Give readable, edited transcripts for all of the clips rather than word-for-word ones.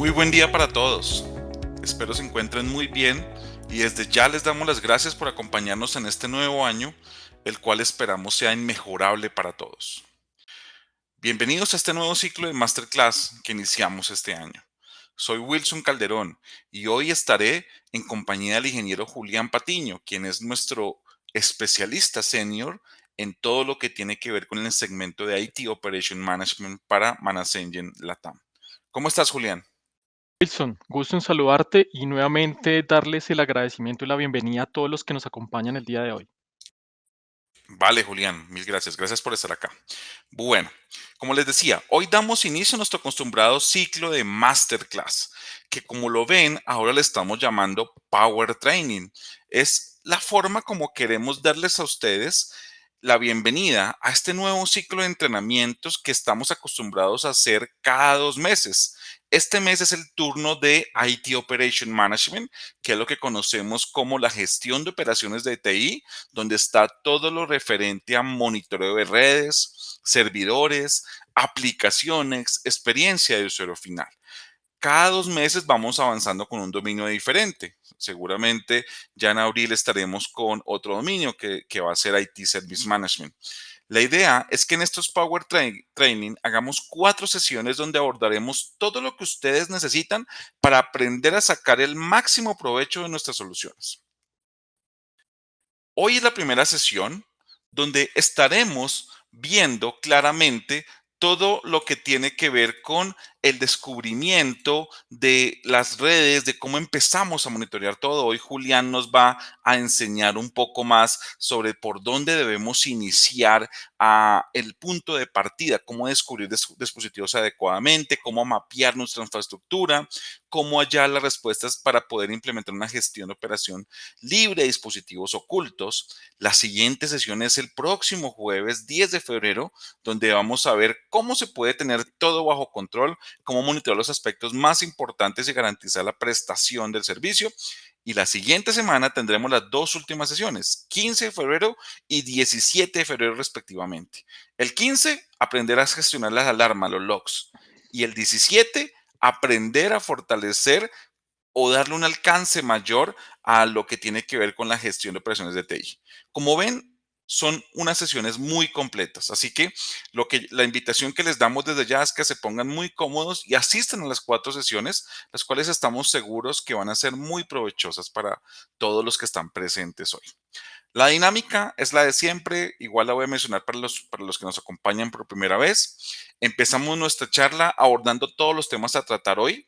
Muy buen día para todos. Espero se encuentren muy bien y desde ya les damos las gracias por acompañarnos en este nuevo año, el cual esperamos sea inmejorable para todos. Bienvenidos a este nuevo ciclo de Masterclass que iniciamos este año. Soy Wilson Calderón y hoy estaré en compañía del ingeniero Julián Patiño, quien es nuestro especialista senior en todo lo que tiene que ver con el segmento de IT Operation Management para Manasengien Latam. ¿Cómo estás, Julián? Wilson, gusto en saludarte y nuevamente darles el agradecimiento y la bienvenida a todos los que nos acompañan el día de hoy. Vale, Julián, mil gracias. Gracias por estar acá. Bueno, como les decía, hoy damos inicio a nuestro acostumbrado ciclo de Masterclass, que como lo ven, ahora le estamos llamando Power Training. Es la forma como queremos darles a ustedes la bienvenida a este nuevo ciclo de entrenamientos que estamos acostumbrados a hacer cada 2 meses. Este mes es el turno de IT Operation Management, que es lo que conocemos como la gestión de operaciones de TI, donde está todo lo referente a monitoreo de redes, servidores, aplicaciones, experiencia de usuario final. Cada 2 meses vamos avanzando con un dominio diferente. Seguramente ya en abril estaremos con otro dominio que va a ser IT Service Management. La idea es que en estos Training hagamos 4 sesiones donde abordaremos todo lo que ustedes necesitan para aprender a sacar el máximo provecho de nuestras soluciones. Hoy es la primera sesión donde estaremos viendo claramente todo lo que tiene que ver con el descubrimiento de las redes, de cómo empezamos a monitorear todo. Hoy Julián nos va a enseñar un poco más sobre por dónde debemos iniciar el punto de partida, cómo descubrir dispositivos adecuadamente, cómo mapear nuestra infraestructura, cómo hallar las respuestas para poder implementar una gestión de operación libre de dispositivos ocultos. La siguiente sesión es el próximo jueves 10 de febrero, donde vamos a ver cómo se puede tener todo bajo control, cómo monitorear los aspectos más importantes y garantizar la prestación del servicio. Y la siguiente semana tendremos las dos últimas sesiones, 15 de febrero y 17 de febrero respectivamente. El 15, aprender a gestionar las alarmas, los logs. Y el 17, aprender a fortalecer o darle un alcance mayor a lo que tiene que ver con la gestión de operaciones de TI. Como ven, son unas sesiones muy completas, así que la invitación que les damos desde ya es que se pongan muy cómodos y asistan a las 4 sesiones, las cuales estamos seguros que van a ser muy provechosas para todos los que están presentes hoy. La dinámica es la de siempre, igual la voy a mencionar para los que nos acompañan por primera vez. Empezamos nuestra charla abordando todos los temas a tratar hoy.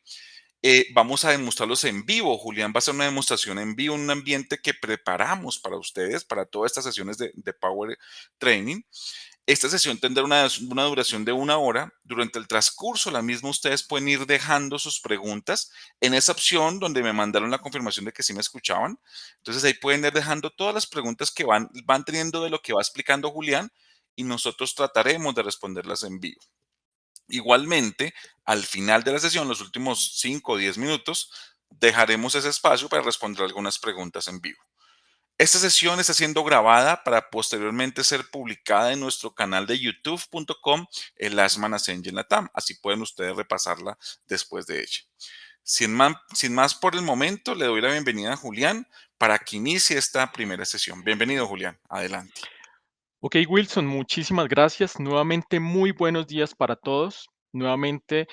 Vamos a demostrarlos en vivo. Julián va a hacer una demostración en vivo en un ambiente que preparamos para ustedes, para todas estas sesiones de Power Training. Esta sesión tendrá una duración de 1 hora. Durante el transcurso, la misma, ustedes pueden ir dejando sus preguntas en esa opción donde me mandaron la confirmación de que sí me escuchaban. Entonces ahí pueden ir dejando todas las preguntas que van teniendo de lo que va explicando Julián y nosotros trataremos de responderlas en vivo. Igualmente, al final de la sesión, los últimos 5 o 10 minutos, dejaremos ese espacio para responder algunas preguntas en vivo. Esta sesión está siendo grabada para posteriormente ser publicada en nuestro canal de youtube.com, el Last Engine Latam. Así pueden ustedes repasarla después de ella. Sin más por el momento, le doy la bienvenida a Julián para que inicie esta primera sesión. Bienvenido, Julián. Adelante. Ok, Wilson, muchísimas gracias. Nuevamente, muy buenos días para todos. Nuevamente,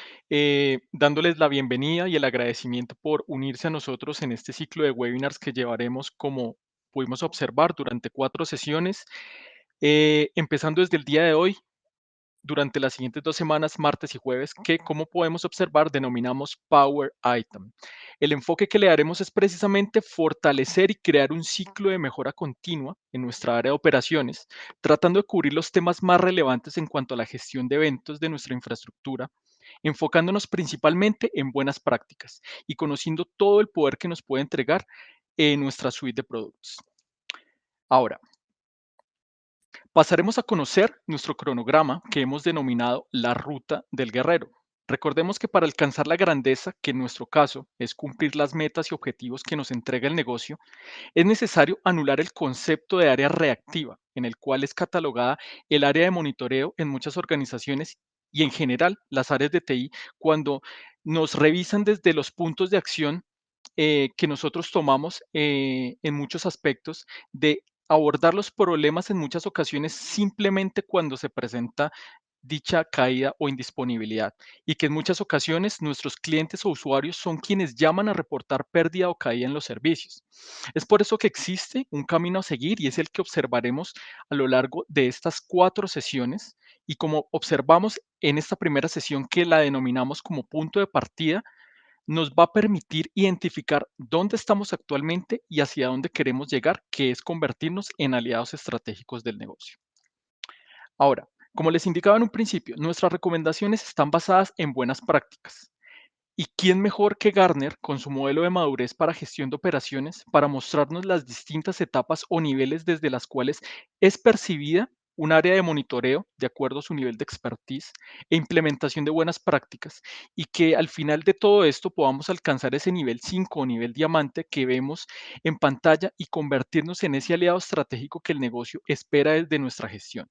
dándoles la bienvenida y el agradecimiento por unirse a nosotros en este ciclo de webinars que llevaremos, como pudimos observar, durante 4 sesiones, empezando desde el día de hoy durante las siguientes 2 semanas, martes y jueves, que como podemos observar denominamos Power Item. El enfoque que le daremos es precisamente fortalecer y crear un ciclo de mejora continua en nuestra área de operaciones, tratando de cubrir los temas más relevantes en cuanto a la gestión de eventos de nuestra infraestructura, enfocándonos principalmente en buenas prácticas y conociendo todo el poder que nos puede entregar en nuestra suite de productos. Ahora, pasaremos a conocer nuestro cronograma que hemos denominado la ruta del guerrero. Recordemos que para alcanzar la grandeza, que en nuestro caso es cumplir las metas y objetivos que nos entrega el negocio, es necesario anular el concepto de área reactiva, en el cual es catalogada el área de monitoreo en muchas organizaciones y en general las áreas de TI, cuando nos revisan desde los puntos de acción que nosotros tomamos en muchos aspectos de abordar los problemas en muchas ocasiones simplemente cuando se presenta dicha caída o indisponibilidad y que en muchas ocasiones nuestros clientes o usuarios son quienes llaman a reportar pérdida o caída en los servicios. Es por eso que existe un camino a seguir y es el que observaremos a lo largo de estas 4 sesiones y como observamos en esta primera sesión que la denominamos como punto de partida, nos va a permitir identificar dónde estamos actualmente y hacia dónde queremos llegar, que es convertirnos en aliados estratégicos del negocio. Ahora, como les indicaba en un principio, nuestras recomendaciones están basadas en buenas prácticas. ¿Y quién mejor que Gartner con su modelo de madurez para gestión de operaciones para mostrarnos las distintas etapas o niveles desde las cuales es percibida un área de monitoreo de acuerdo a su nivel de expertise e implementación de buenas prácticas y que al final de todo esto podamos alcanzar ese nivel 5 o nivel diamante que vemos en pantalla y convertirnos en ese aliado estratégico que el negocio espera desde nuestra gestión?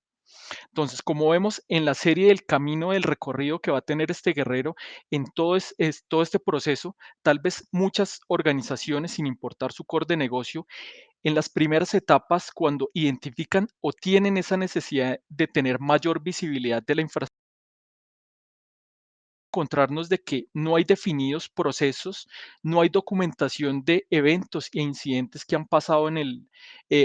Entonces, como vemos en la serie del camino del recorrido que va a tener este guerrero en todo este proceso, tal vez muchas organizaciones, sin importar su core de negocio, en las primeras etapas, cuando identifican o tienen esa necesidad de tener mayor visibilidad de la infraestructura, encontrarnos de que no hay definidos procesos, no hay documentación de eventos e incidentes que han pasado en el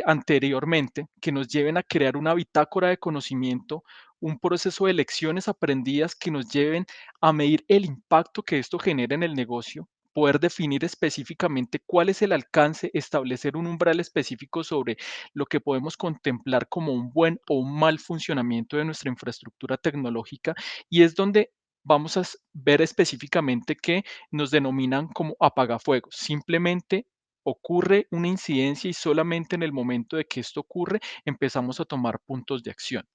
anteriormente que nos lleven a crear una bitácora de conocimiento, un proceso de lecciones aprendidas que nos lleven a medir el impacto que esto genera en el negocio, poder definir específicamente cuál es el alcance, establecer un umbral específico sobre lo que podemos contemplar como un buen o un mal funcionamiento de nuestra infraestructura tecnológica y es donde vamos a ver específicamente que nos denominan como apagafuegos. Simplemente ocurre una incidencia y solamente en el momento de que esto ocurre empezamos a tomar puntos de acción.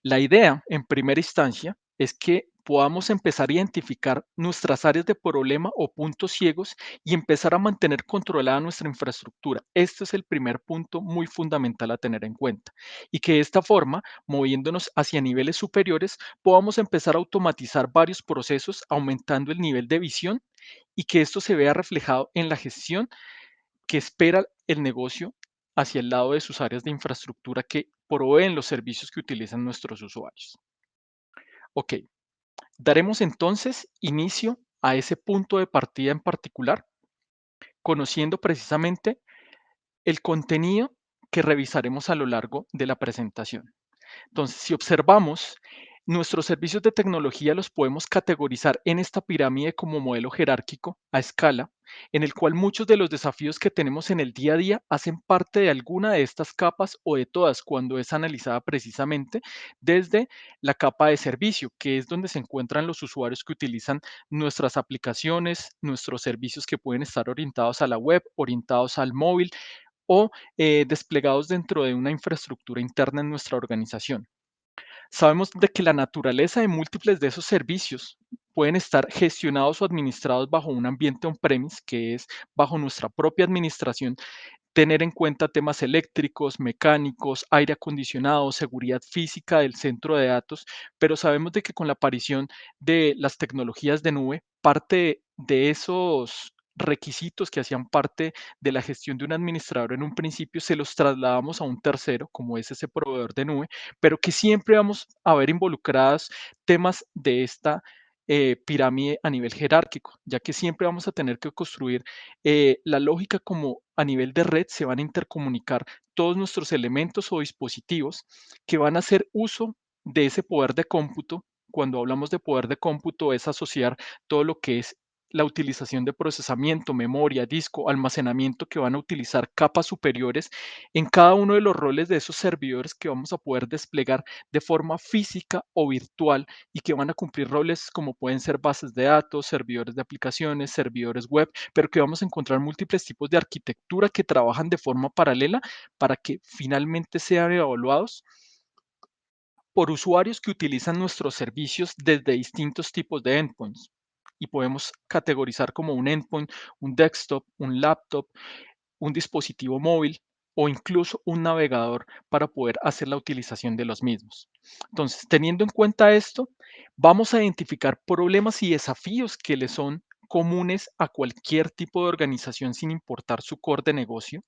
La idea, en primera instancia, es que podamos empezar a identificar nuestras áreas de problema o puntos ciegos y empezar a mantener controlada nuestra infraestructura. Este es el primer punto muy fundamental a tener en cuenta. Y que de esta forma, moviéndonos hacia niveles superiores, podamos empezar a automatizar varios procesos, aumentando el nivel de visión y que esto se vea reflejado en la gestión que espera el negocio hacia el lado de sus áreas de infraestructura que proveen los servicios que utilizan nuestros usuarios. Ok, daremos entonces inicio a ese punto de partida en particular, conociendo precisamente el contenido que revisaremos a lo largo de la presentación. Entonces, si observamos, nuestros servicios de tecnología los podemos categorizar en esta pirámide como modelo jerárquico a escala, en el cual muchos de los desafíos que tenemos en el día a día hacen parte de alguna de estas capas o de todas cuando es analizada precisamente desde la capa de servicio, que es donde se encuentran los usuarios que utilizan nuestras aplicaciones, nuestros servicios que pueden estar orientados a la web, orientados al móvil o desplegados dentro de una infraestructura interna en nuestra organización. Sabemos de que la naturaleza de múltiples de esos servicios pueden estar gestionados o administrados bajo un ambiente on-premise, que es bajo nuestra propia administración, tener en cuenta temas eléctricos, mecánicos, aire acondicionado, seguridad física del centro de datos, pero sabemos de que con la aparición de las tecnologías de nube, parte de esos requisitos que hacían parte de la gestión de un administrador en un principio se los trasladamos a un tercero, como es ese proveedor de nube, pero que siempre vamos a ver involucradas temas de esta pirámide a nivel jerárquico, ya que siempre vamos a tener que construir la lógica como a nivel de red se van a intercomunicar todos nuestros elementos o dispositivos que van a hacer uso de ese poder de cómputo. Cuando hablamos de poder de cómputo es asociar todo lo que es la utilización de procesamiento, memoria, disco, almacenamiento que van a utilizar capas superiores en cada uno de los roles de esos servidores que vamos a poder desplegar de forma física o virtual y que van a cumplir roles como pueden ser bases de datos, servidores de aplicaciones, servidores web, pero que vamos a encontrar múltiples tipos de arquitectura que trabajan de forma paralela para que finalmente sean evaluados por usuarios que utilizan nuestros servicios desde distintos tipos de endpoints. Y podemos categorizar como un endpoint, un desktop, un laptop, un dispositivo móvil. o incluso un navegador para poder hacer la utilización de los mismos. Entonces, teniendo en cuenta esto, vamos a identificar problemas y desafíos que le son comunes a cualquier tipo de organización sin importar su core de negocio.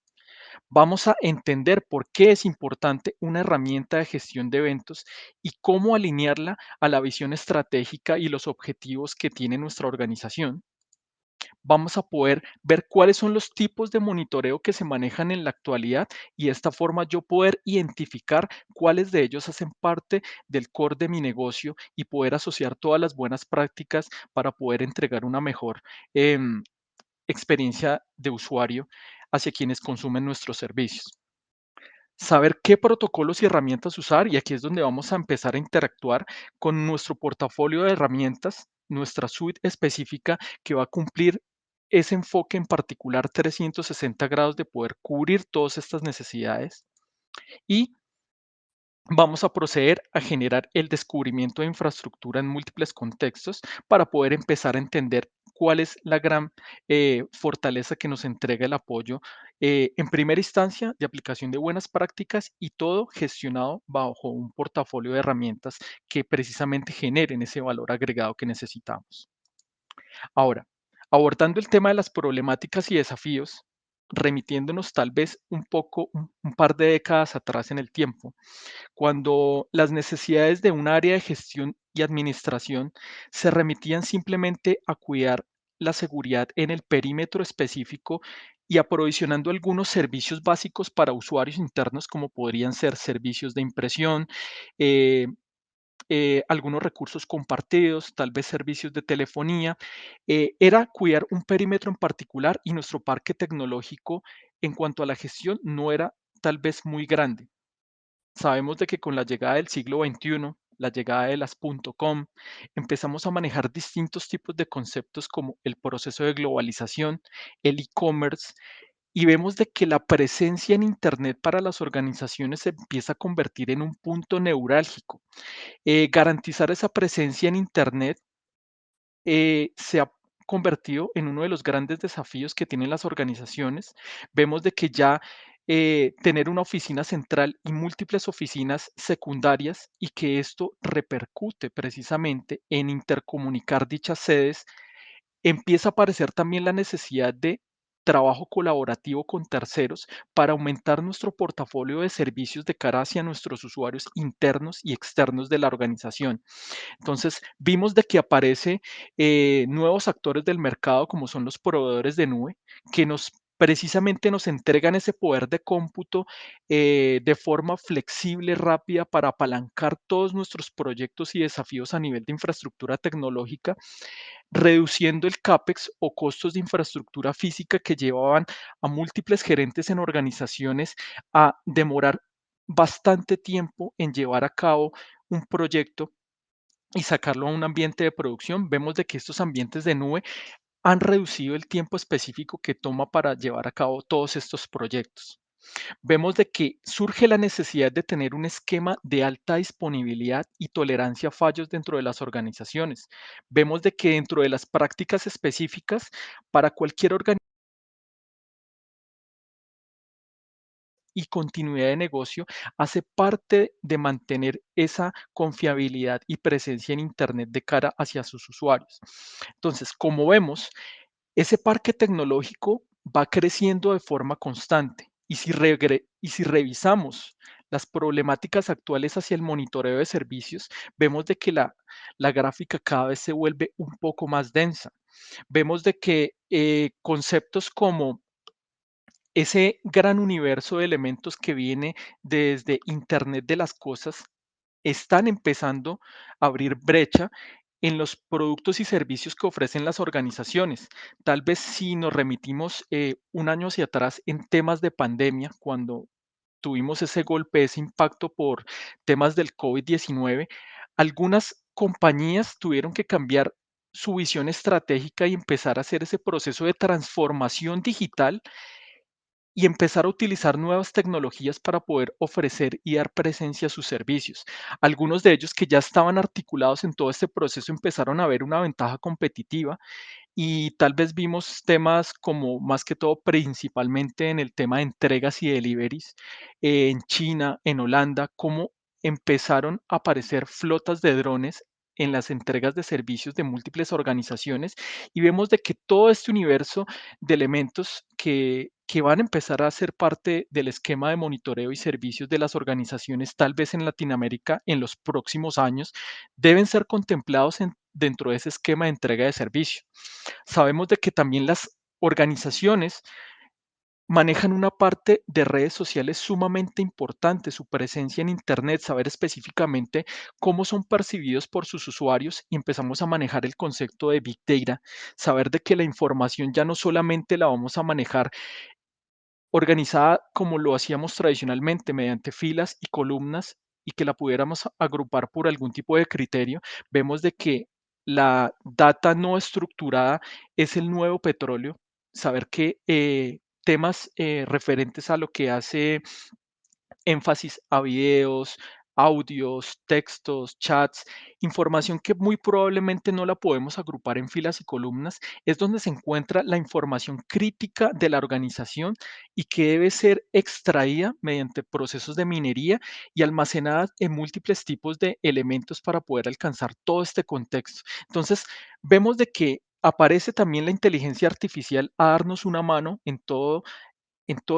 Vamos a entender por qué es importante una herramienta de gestión de eventos y cómo alinearla a la visión estratégica y los objetivos que tiene nuestra organización. Vamos a poder ver cuáles son los tipos de monitoreo que se manejan en la actualidad y de esta forma yo poder identificar cuáles de ellos hacen parte del core de mi negocio y poder asociar todas las buenas prácticas para poder entregar una mejor em, experiencia de usuario hacia quienes consumen nuestros servicios. Saber qué protocolos y herramientas usar, y aquí es donde vamos a empezar a interactuar con nuestro portafolio de herramientas, nuestra suite específica que va a cumplir ese enfoque en particular 360 grados de poder cubrir todas estas necesidades. Y vamos a proceder a generar el descubrimiento de infraestructura en múltiples contextos para poder empezar a entender cuál es la gran fortaleza que nos entrega el apoyo en primera instancia de aplicación de buenas prácticas y todo gestionado bajo un portafolio de herramientas que precisamente generen ese valor agregado que necesitamos. Ahora, abordando el tema de las problemáticas y desafíos, remitiéndonos tal vez un poco, un par de décadas atrás en el tiempo, cuando las necesidades de un área de gestión y administración se remitían simplemente a cuidar la seguridad en el perímetro específico y aprovisionando algunos servicios básicos para usuarios internos, como podrían ser servicios de impresión, eh, algunos recursos compartidos, tal vez servicios de telefonía, era cuidar un perímetro en particular y nuestro parque tecnológico en cuanto a la gestión no era tal vez muy grande. Sabemos de que con la llegada del siglo XXI, la llegada de las .com, empezamos a manejar distintos tipos de conceptos como el proceso de globalización, el e-commerce, y vemos de que la presencia en Internet para las organizaciones se empieza a convertir en un punto neurálgico. Garantizar esa presencia en Internet se ha convertido en uno de los grandes desafíos que tienen las organizaciones. Vemos de que ya tener una oficina central y múltiples oficinas secundarias y que esto repercute precisamente en intercomunicar dichas sedes, empieza a aparecer también la necesidad de trabajo colaborativo con terceros para aumentar nuestro portafolio de servicios de cara hacia nuestros usuarios internos y externos de la organización. Entonces, vimos de que aparece nuevos actores del mercado, como son los proveedores de nube, que nos precisamente nos entregan ese poder de cómputo de forma flexible, rápida, para apalancar todos nuestros proyectos y desafíos a nivel de infraestructura tecnológica, reduciendo el CAPEX o costos de infraestructura física que llevaban a múltiples gerentes en organizaciones a demorar bastante tiempo en llevar a cabo un proyecto y sacarlo a un ambiente de producción. Vemos de que estos ambientes de nube han reducido el tiempo específico que toma para llevar a cabo todos estos proyectos. Vemos de que surge la necesidad de tener un esquema de alta disponibilidad y tolerancia a fallos dentro de las organizaciones. Vemos de que dentro de las prácticas específicas para cualquier organización y continuidad de negocio hace parte de mantener esa confiabilidad y presencia en Internet de cara hacia sus usuarios. Entonces, como vemos, ese parque tecnológico va creciendo de forma constante y si revisamos las problemáticas actuales hacia el monitoreo de servicios, vemos de que la gráfica cada vez se vuelve un poco más densa. Vemos de que conceptos como ese gran universo de elementos que viene desde Internet de las cosas están empezando a abrir brecha en los productos y servicios que ofrecen las organizaciones. Tal vez si nos remitimos un año hacia atrás en temas de pandemia, cuando tuvimos ese golpe, ese impacto por temas del COVID-19, algunas compañías tuvieron que cambiar su visión estratégica y empezar a hacer ese proceso de transformación digital y empezar a utilizar nuevas tecnologías para poder ofrecer y dar presencia a sus servicios. Algunos de ellos que ya estaban articulados en todo este proceso empezaron a ver una ventaja competitiva y tal vez vimos temas como más que todo principalmente en el tema de entregas y deliveries en China, en Holanda, cómo empezaron a aparecer flotas de drones en las entregas de servicios de múltiples organizaciones y vemos de que todo este universo de elementos que van a empezar a ser parte del esquema de monitoreo y servicios de las organizaciones, tal vez en Latinoamérica en los próximos años, deben ser contemplados dentro de ese esquema de entrega de servicio. Sabemos de que también las organizaciones manejan una parte de redes sociales sumamente importante, su presencia en Internet, saber específicamente cómo son percibidos por sus usuarios y empezamos a manejar el concepto de Big Data, saber de que la información ya no solamente la vamos a manejar organizada como lo hacíamos tradicionalmente, mediante filas y columnas, y que la pudiéramos agrupar por algún tipo de criterio, vemos de que la data no estructurada es el nuevo petróleo. Saber que temas referentes a lo que hace énfasis a videos, audios, textos, chats, información que muy probablemente no la podemos agrupar en filas y columnas, es donde se encuentra la información crítica de la organización y que debe ser extraída mediante procesos de minería y almacenada en múltiples tipos de elementos para poder alcanzar todo este contexto. Entonces, vemos de que aparece también la inteligencia artificial a darnos una mano en todo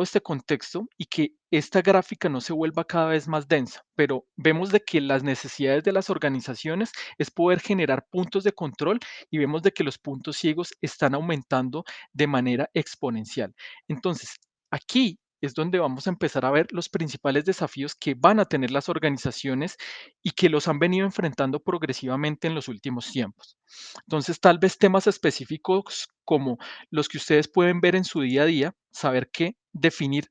este contexto y que esta gráfica no se vuelva cada vez más densa, pero vemos de que las necesidades de las organizaciones es poder generar puntos de control y vemos de que los puntos ciegos están aumentando de manera exponencial. Entonces, aquí es donde vamos a empezar a ver los principales desafíos que van a tener las organizaciones y que los han venido enfrentando progresivamente en los últimos tiempos. Entonces, tal vez temas específicos como los que ustedes pueden ver en su día a día, saber que definir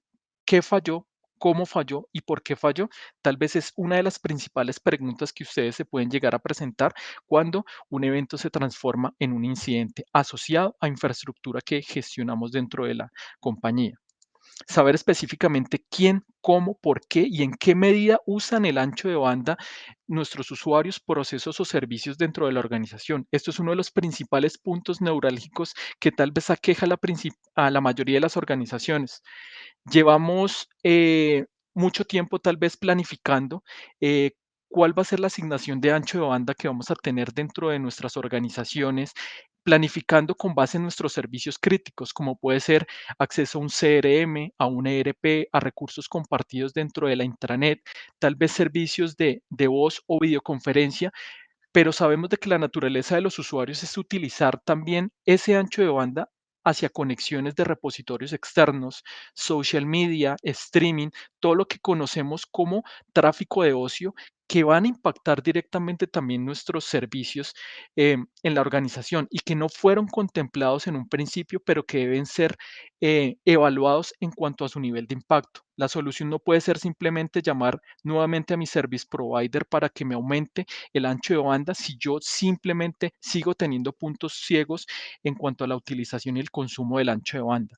qué falló, cómo falló y por qué falló, tal vez es una de las principales preguntas que ustedes se pueden llegar a presentar cuando un evento se transforma en un incidente asociado a infraestructura que gestionamos dentro de la compañía. Saber específicamente quién, cómo, por qué y en qué medida usan el ancho de banda nuestros usuarios, procesos o servicios dentro de la organización. Esto es uno de los principales puntos neurálgicos que tal vez aqueja a la mayoría de las organizaciones. Llevamos mucho tiempo tal vez planificando cuál va a ser la asignación de ancho de banda que vamos a tener dentro de nuestras organizaciones, planificando con base en nuestros servicios críticos, como puede ser acceso a un CRM, a un ERP, a recursos compartidos dentro de la intranet, tal vez servicios de voz o videoconferencia, pero sabemos de que la naturaleza de los usuarios es utilizar también ese ancho de banda hacia conexiones de repositorios externos, social media, streaming, todo lo que conocemos como tráfico de ocio que van a impactar directamente también nuestros servicios en la organización y que no fueron contemplados en un principio, pero que deben ser evaluados en cuanto a su nivel de impacto. La solución no puede ser simplemente llamar nuevamente a mi service provider para que me aumente el ancho de banda si yo simplemente sigo teniendo puntos ciegos en cuanto a la utilización y el consumo del ancho de banda.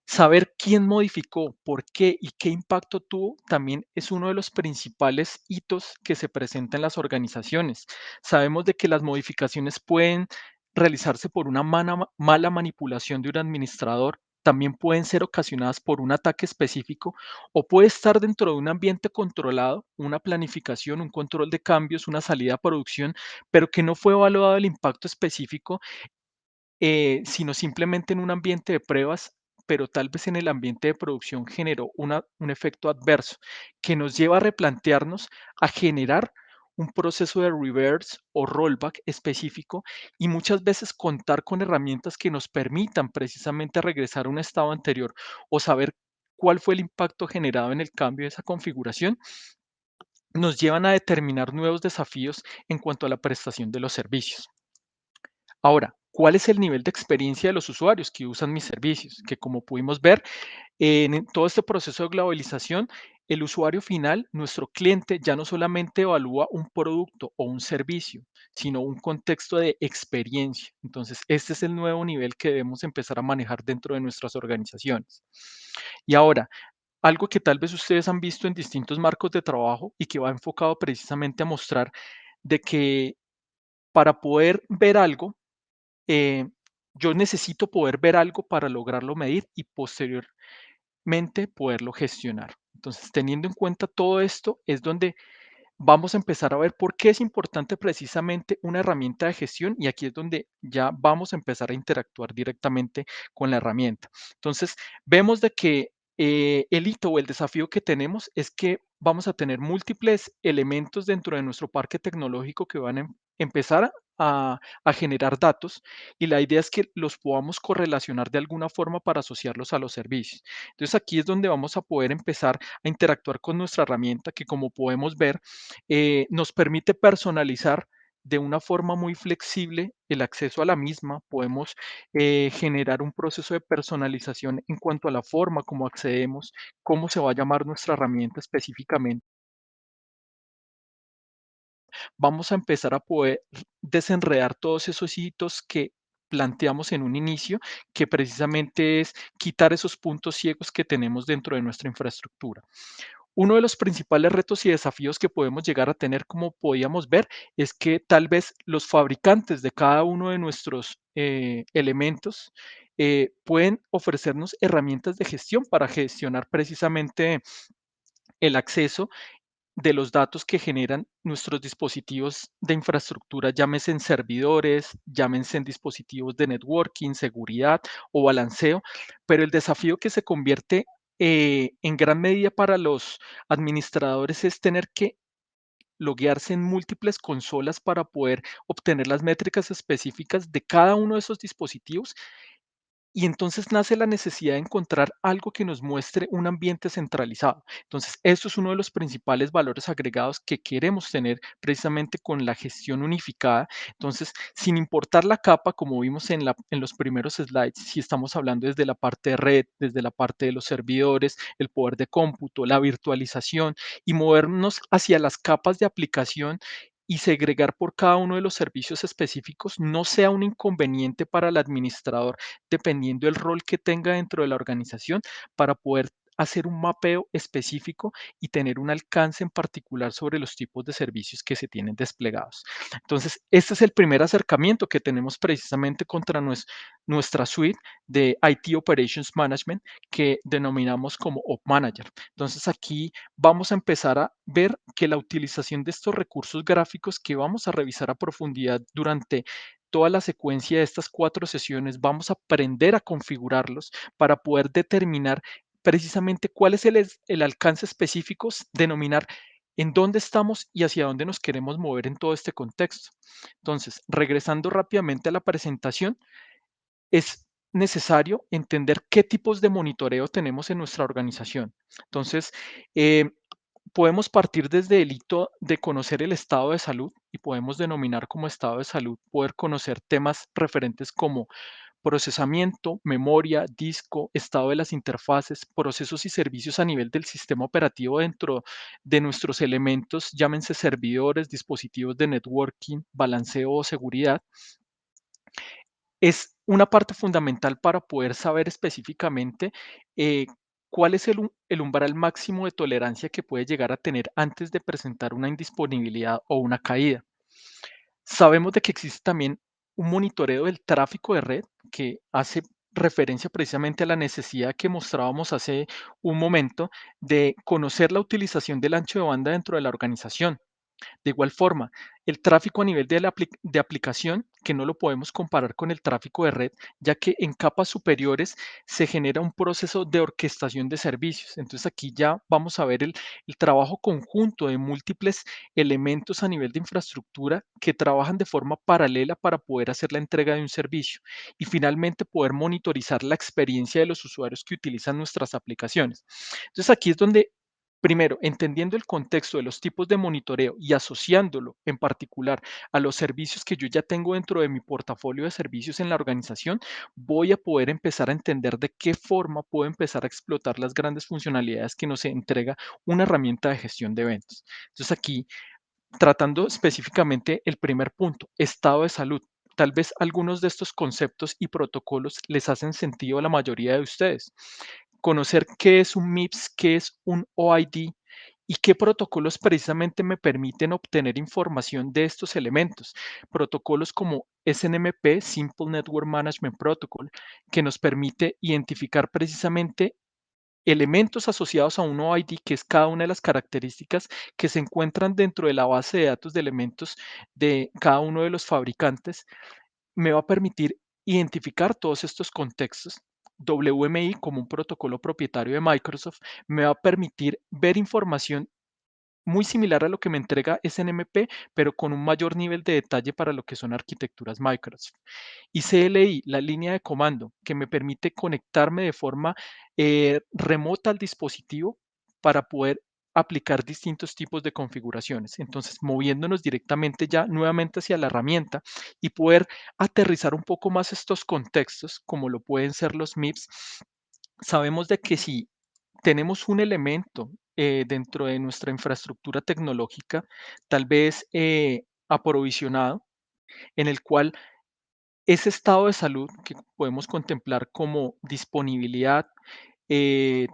Saber quién modificó, por qué y qué impacto tuvo también es uno de los principales hitos que se presentan en las organizaciones. Sabemos de que las modificaciones pueden realizarse por una mala manipulación de un administrador, también pueden ser ocasionadas por un ataque específico o puede estar dentro de un ambiente controlado, una planificación, un control de cambios, una salida a producción, pero que no fue evaluado el impacto específico sino simplemente en un ambiente de pruebas, pero tal vez en el ambiente de producción generó un efecto adverso que nos lleva a replantearnos, a generar un proceso de reverse o rollback específico y muchas veces contar con herramientas que nos permitan precisamente regresar a un estado anterior o saber cuál fue el impacto generado en el cambio de esa configuración, nos llevan a determinar nuevos desafíos en cuanto a la prestación de los servicios. Ahora, cuál es el nivel de experiencia de los usuarios que usan mis servicios, que como pudimos ver, en todo este proceso de globalización, el usuario final, nuestro cliente, ya no solamente evalúa un producto o un servicio, sino un contexto de experiencia. Entonces, este es el nuevo nivel que debemos empezar a manejar dentro de nuestras organizaciones. Y ahora, algo que tal vez ustedes han visto en distintos marcos de trabajo y que va enfocado precisamente a mostrar de que para poder ver algo, eh, yo necesito poder ver algo para lograrlo medir y posteriormente poderlo gestionar. Entonces, teniendo en cuenta todo esto, es donde vamos a empezar a ver por qué es importante precisamente una herramienta de gestión y aquí es donde ya vamos a empezar a interactuar directamente con la herramienta. Entonces, vemos de que el hito o el desafío que tenemos es que vamos a tener múltiples elementos dentro de nuestro parque tecnológico que van a empezar a generar datos y la idea es que los podamos correlacionar de alguna forma para asociarlos a los servicios. Entonces aquí es donde vamos a poder empezar a interactuar con nuestra herramienta que como podemos ver nos permite personalizar de una forma muy flexible el acceso a la misma. Podemos generar un proceso de personalización en cuanto a la forma como accedemos, cómo se va a llamar nuestra herramienta específicamente. Vamos a empezar a poder desenredar todos esos hitos que planteamos en un inicio, que precisamente es quitar esos puntos ciegos que tenemos dentro de nuestra infraestructura. Uno de los principales retos y desafíos que podemos llegar a tener, como podíamos ver, es que tal vez los fabricantes de cada uno de nuestros elementos pueden ofrecernos herramientas de gestión para gestionar precisamente el acceso de los datos que generan nuestros dispositivos de infraestructura, llámense en servidores, llámense en dispositivos de networking, seguridad o balanceo, pero el desafío que se convierte en gran medida para los administradores es tener que loguearse en múltiples consolas para poder obtener las métricas específicas de cada uno de esos dispositivos y entonces nace la necesidad de encontrar algo que nos muestre un ambiente centralizado. Entonces, esto es uno de los principales valores agregados que queremos tener precisamente con la gestión unificada. Entonces, sin importar la capa, como vimos en los primeros slides, si estamos hablando desde la parte de red, desde la parte de los servidores, el poder de cómputo, la virtualización y movernos hacia las capas de aplicación y segregar por cada uno de los servicios específicos no sea un inconveniente para el administrador dependiendo del rol que tenga dentro de la organización para poder hacer un mapeo específico y tener un alcance en particular sobre los tipos de servicios que se tienen desplegados. Entonces, este es el primer acercamiento que tenemos precisamente contra nuestra suite de IT Operations Management que denominamos como Op Manager. Entonces, aquí vamos a empezar a ver que la utilización de estos recursos gráficos que vamos a revisar a profundidad durante toda la secuencia de estas 4 sesiones, vamos a aprender a configurarlos para poder determinar precisamente cuál es el alcance específico, denominar en dónde estamos y hacia dónde nos queremos mover en todo este contexto. Entonces, regresando rápidamente a la presentación, es necesario entender qué tipos de monitoreo tenemos en nuestra organización. Entonces, eh, podemos partir desde el hito de conocer el estado de salud y podemos denominar como estado de salud poder conocer temas referentes como procesamiento, memoria, disco, estado de las interfaces, procesos y servicios a nivel del sistema operativo dentro de nuestros elementos, llámense servidores, dispositivos de networking, balanceo o seguridad. Es una parte fundamental para poder saber específicamente eh, cuál es el umbral máximo de tolerancia que puede llegar a tener antes de presentar una indisponibilidad o una caída. Sabemos de que existe también un monitoreo del tráfico de red que hace referencia precisamente a la necesidad que mostrábamos hace un momento de conocer la utilización del ancho de banda dentro de la organización. De igual forma, el tráfico a nivel de aplicación, que no lo podemos comparar con el tráfico de red, ya que en capas superiores se genera un proceso de orquestación de servicios. Entonces aquí ya vamos a ver el trabajo conjunto de múltiples elementos a nivel de infraestructura que trabajan de forma paralela para poder hacer la entrega de un servicio y finalmente poder monitorizar la experiencia de los usuarios que utilizan nuestras aplicaciones. Entonces aquí es donde Primero, entendiendo el contexto de los tipos de monitoreo y asociándolo en particular a los servicios que yo ya tengo dentro de mi portafolio de servicios en la organización, voy a poder empezar a entender de qué forma puedo empezar a explotar las grandes funcionalidades que nos entrega una herramienta de gestión de eventos. Entonces aquí, tratando específicamente el primer punto, estado de salud. Tal vez algunos de estos conceptos y protocolos les hacen sentido a la mayoría de ustedes. Conocer qué es un MIPS, qué es un OID y qué protocolos precisamente me permiten obtener información de estos elementos. Protocolos como SNMP, Simple Network Management Protocol, que nos permite identificar precisamente elementos asociados a un OID, que es cada una de las características que se encuentran dentro de la base de datos de elementos de cada uno de los fabricantes, me va a permitir identificar todos estos contextos. WMI, como un protocolo propietario de Microsoft, me va a permitir ver información muy similar a lo que me entrega SNMP, pero con un mayor nivel de detalle para lo que son arquitecturas Microsoft. Y CLI, la línea de comando, que me permite conectarme de forma remota al dispositivo para poder aplicar distintos tipos de configuraciones. Entonces, moviéndonos directamente ya nuevamente hacia la herramienta y poder aterrizar un poco más estos contextos, como lo pueden ser los MIPS, sabemos de que si tenemos un elemento dentro de nuestra infraestructura tecnológica, tal vez aprovisionado, en el cual ese estado de salud que podemos contemplar como disponibilidad,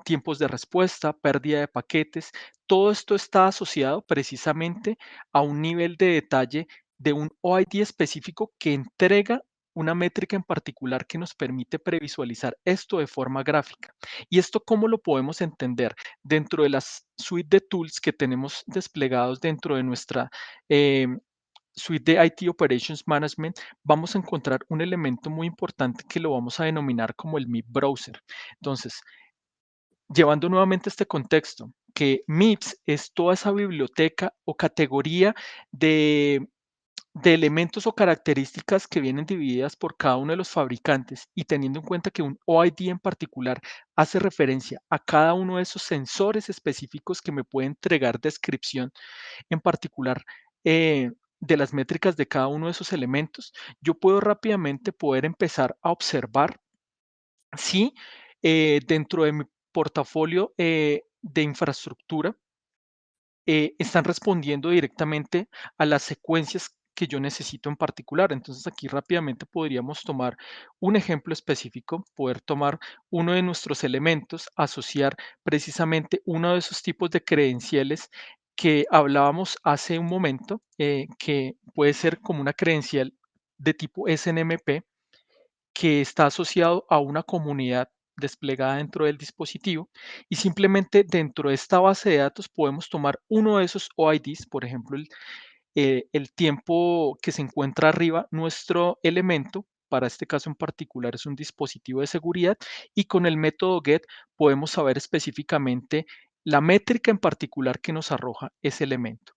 tiempos de respuesta, pérdida de paquetes, todo esto está asociado precisamente a un nivel de detalle de un OID específico que entrega una métrica en particular que nos permite previsualizar esto de forma gráfica. ¿Y esto cómo lo podemos entender? Dentro de las suite de tools que tenemos desplegados dentro de nuestra suite de IT Operations Management, vamos a encontrar un elemento muy importante que lo vamos a denominar como el MIP Browser. Entonces, llevando nuevamente este contexto, que MIPS es toda esa biblioteca o categoría de, de elementos o características que vienen divididas por cada uno de los fabricantes, y teniendo en cuenta que un OID en particular hace referencia a cada uno de esos sensores específicos que me puede entregar descripción en particular de las métricas de cada uno de esos elementos, yo puedo rápidamente poder empezar a observar si dentro de mi portafolio de infraestructura están respondiendo directamente a las secuencias que yo necesito en particular. Entonces aquí rápidamente podríamos tomar un ejemplo específico, poder tomar uno de nuestros elementos, asociar precisamente uno de esos tipos de credenciales que hablábamos hace un momento, que puede ser como una credencial de tipo SNMP, que está asociado a una comunidad desplegada dentro del dispositivo, y simplemente dentro de esta base de datos podemos tomar uno de esos OIDs, por ejemplo, el tiempo que se encuentra arriba, nuestro elemento, para este caso en particular es un dispositivo de seguridad, y con el método get podemos saber específicamente la métrica en particular que nos arroja ese elemento.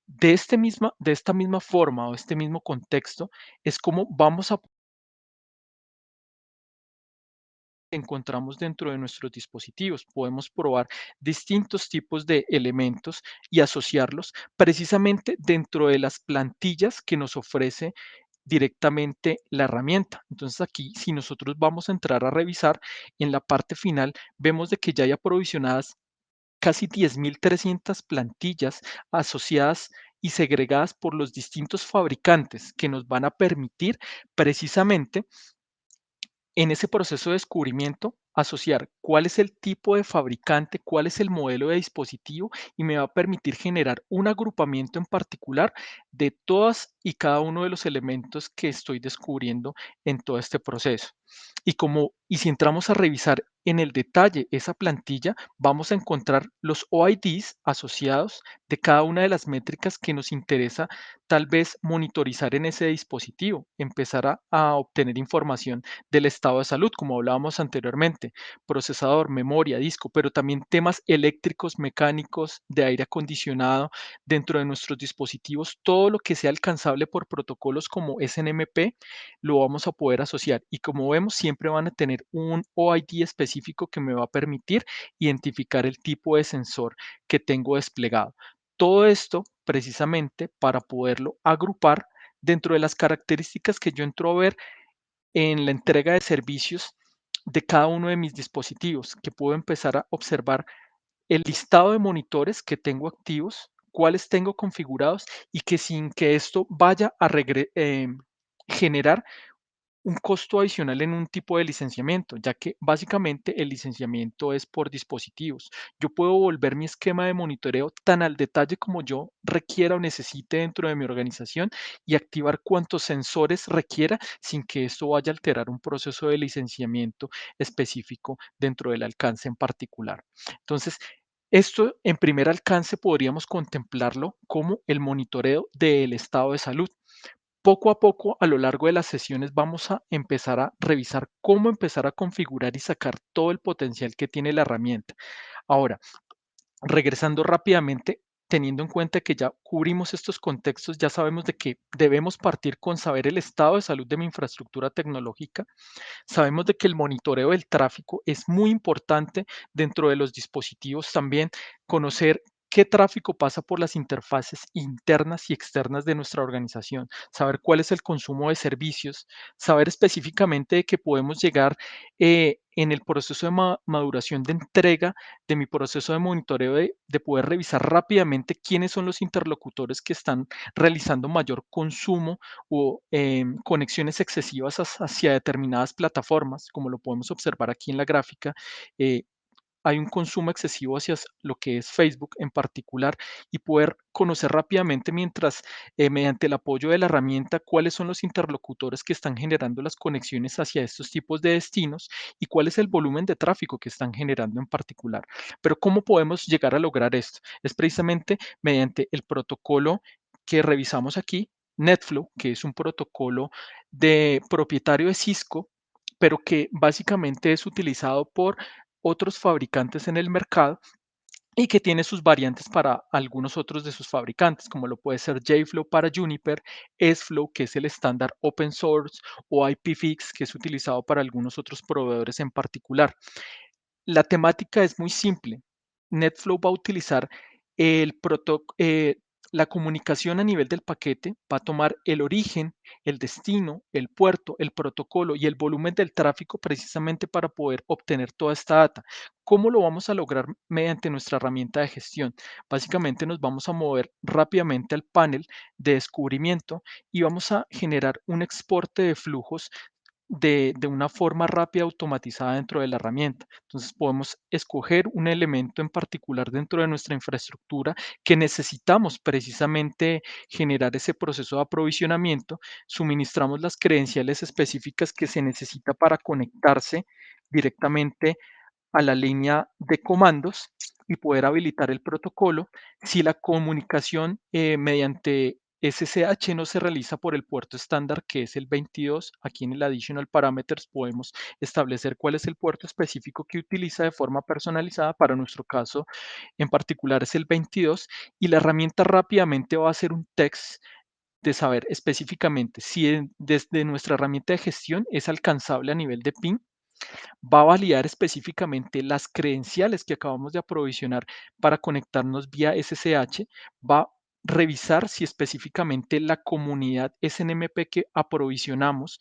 De esta misma forma o este mismo contexto es como vamos a encontramos dentro de nuestros dispositivos. Podemos probar distintos tipos de elementos y asociarlos precisamente dentro de las plantillas que nos ofrece directamente la herramienta. Entonces aquí, si nosotros vamos a entrar a revisar, en la parte final vemos de que ya hay aprovisionadas casi 10.300 plantillas asociadas y segregadas por los distintos fabricantes que nos van a permitir precisamente en ese proceso de descubrimiento, asociar cuál es el tipo de fabricante, cuál es el modelo de dispositivo, y me va a permitir generar un agrupamiento en particular de todas y cada uno de los elementos que estoy descubriendo en todo este proceso. Y si entramos a revisar en el detalle esa plantilla, vamos a encontrar los OIDs asociados de cada una de las métricas que nos interesa tal vez monitorizar en ese dispositivo, empezar a obtener información del estado de salud, como hablábamos anteriormente. importante, procesador, memoria, disco, pero también temas eléctricos, mecánicos, de aire acondicionado dentro de nuestros dispositivos, todo lo que sea alcanzable por protocolos como SNMP, lo vamos a poder asociar. Y como vemos, siempre van a tener un OID específico que me va a permitir identificar el tipo de sensor que tengo desplegado. Todo esto precisamente para poderlo agrupar dentro de las características que yo entro a ver en la entrega de servicios de cada uno de mis dispositivos, que puedo empezar a observar el listado de monitores que tengo activos, cuáles tengo configurados y que sin que esto vaya a generar un costo adicional en un tipo de licenciamiento, ya que básicamente el licenciamiento es por dispositivos. Yo puedo volver mi esquema de monitoreo tan al detalle como yo requiera o necesite dentro de mi organización y activar cuantos sensores requiera sin que esto vaya a alterar un proceso de licenciamiento específico dentro del alcance en particular. Entonces, esto en primer alcance podríamos contemplarlo como el monitoreo del estado de salud. Poco a poco, a lo largo de las sesiones, vamos a empezar a revisar cómo empezar a configurar y sacar todo el potencial que tiene la herramienta. Ahora, regresando rápidamente, teniendo en cuenta que ya cubrimos estos contextos, ya sabemos de que debemos partir con saber el estado de salud de mi infraestructura tecnológica. Sabemos de que el monitoreo del tráfico es muy importante dentro de los dispositivos también, conocer qué tráfico pasa por las interfaces internas y externas de nuestra organización, saber cuál es el consumo de servicios, saber específicamente de que podemos llegar en el proceso de maduración de entrega de mi proceso de monitoreo, de poder revisar rápidamente quiénes son los interlocutores que están realizando mayor consumo o conexiones excesivas hacia determinadas plataformas, como lo podemos observar aquí en la gráfica. eh, Hay un consumo excesivo hacia lo que es Facebook en particular y poder conocer rápidamente mientras, mediante el apoyo de la herramienta, cuáles son los interlocutores que están generando las conexiones hacia estos tipos de destinos y cuál es el volumen de tráfico que están generando en particular. Pero ¿cómo podemos llegar a lograr esto? Es precisamente mediante el protocolo que revisamos aquí, NetFlow, que es un protocolo de propietario de Cisco, pero que básicamente es utilizado por otros fabricantes en el mercado y que tiene sus variantes para algunos otros de sus fabricantes, como lo puede ser JFlow para Juniper, SFlow, que es el estándar open source, o IPFix, que es utilizado para algunos otros proveedores en particular. La temática es muy simple. NetFlow va a utilizar el la comunicación a nivel del paquete, va a tomar el origen, el destino, el puerto, el protocolo y el volumen del tráfico precisamente para poder obtener toda esta data. ¿Cómo lo vamos a lograr mediante nuestra herramienta de gestión? Básicamente nos vamos a mover rápidamente al panel de descubrimiento y vamos a generar un exporte de flujos de una forma rápida, automatizada dentro de la herramienta. Entonces podemos escoger un elemento en particular dentro de nuestra infraestructura que necesitamos precisamente generar ese proceso de aprovisionamiento. Suministramos las credenciales específicas que se necesita para conectarse directamente a la línea de comandos y poder habilitar el protocolo. Si la comunicación mediante SSH no se realiza por el puerto estándar, que es el 22, aquí en el Additional Parameters podemos establecer cuál es el puerto específico que utiliza de forma personalizada. Para nuestro caso en particular es el 22 y la herramienta rápidamente va a hacer un text de saber específicamente si desde nuestra herramienta de gestión es alcanzable a nivel de PIN, va a validar específicamente las credenciales que acabamos de aprovisionar para conectarnos vía SSH, va a revisar si específicamente la comunidad SNMP que aprovisionamos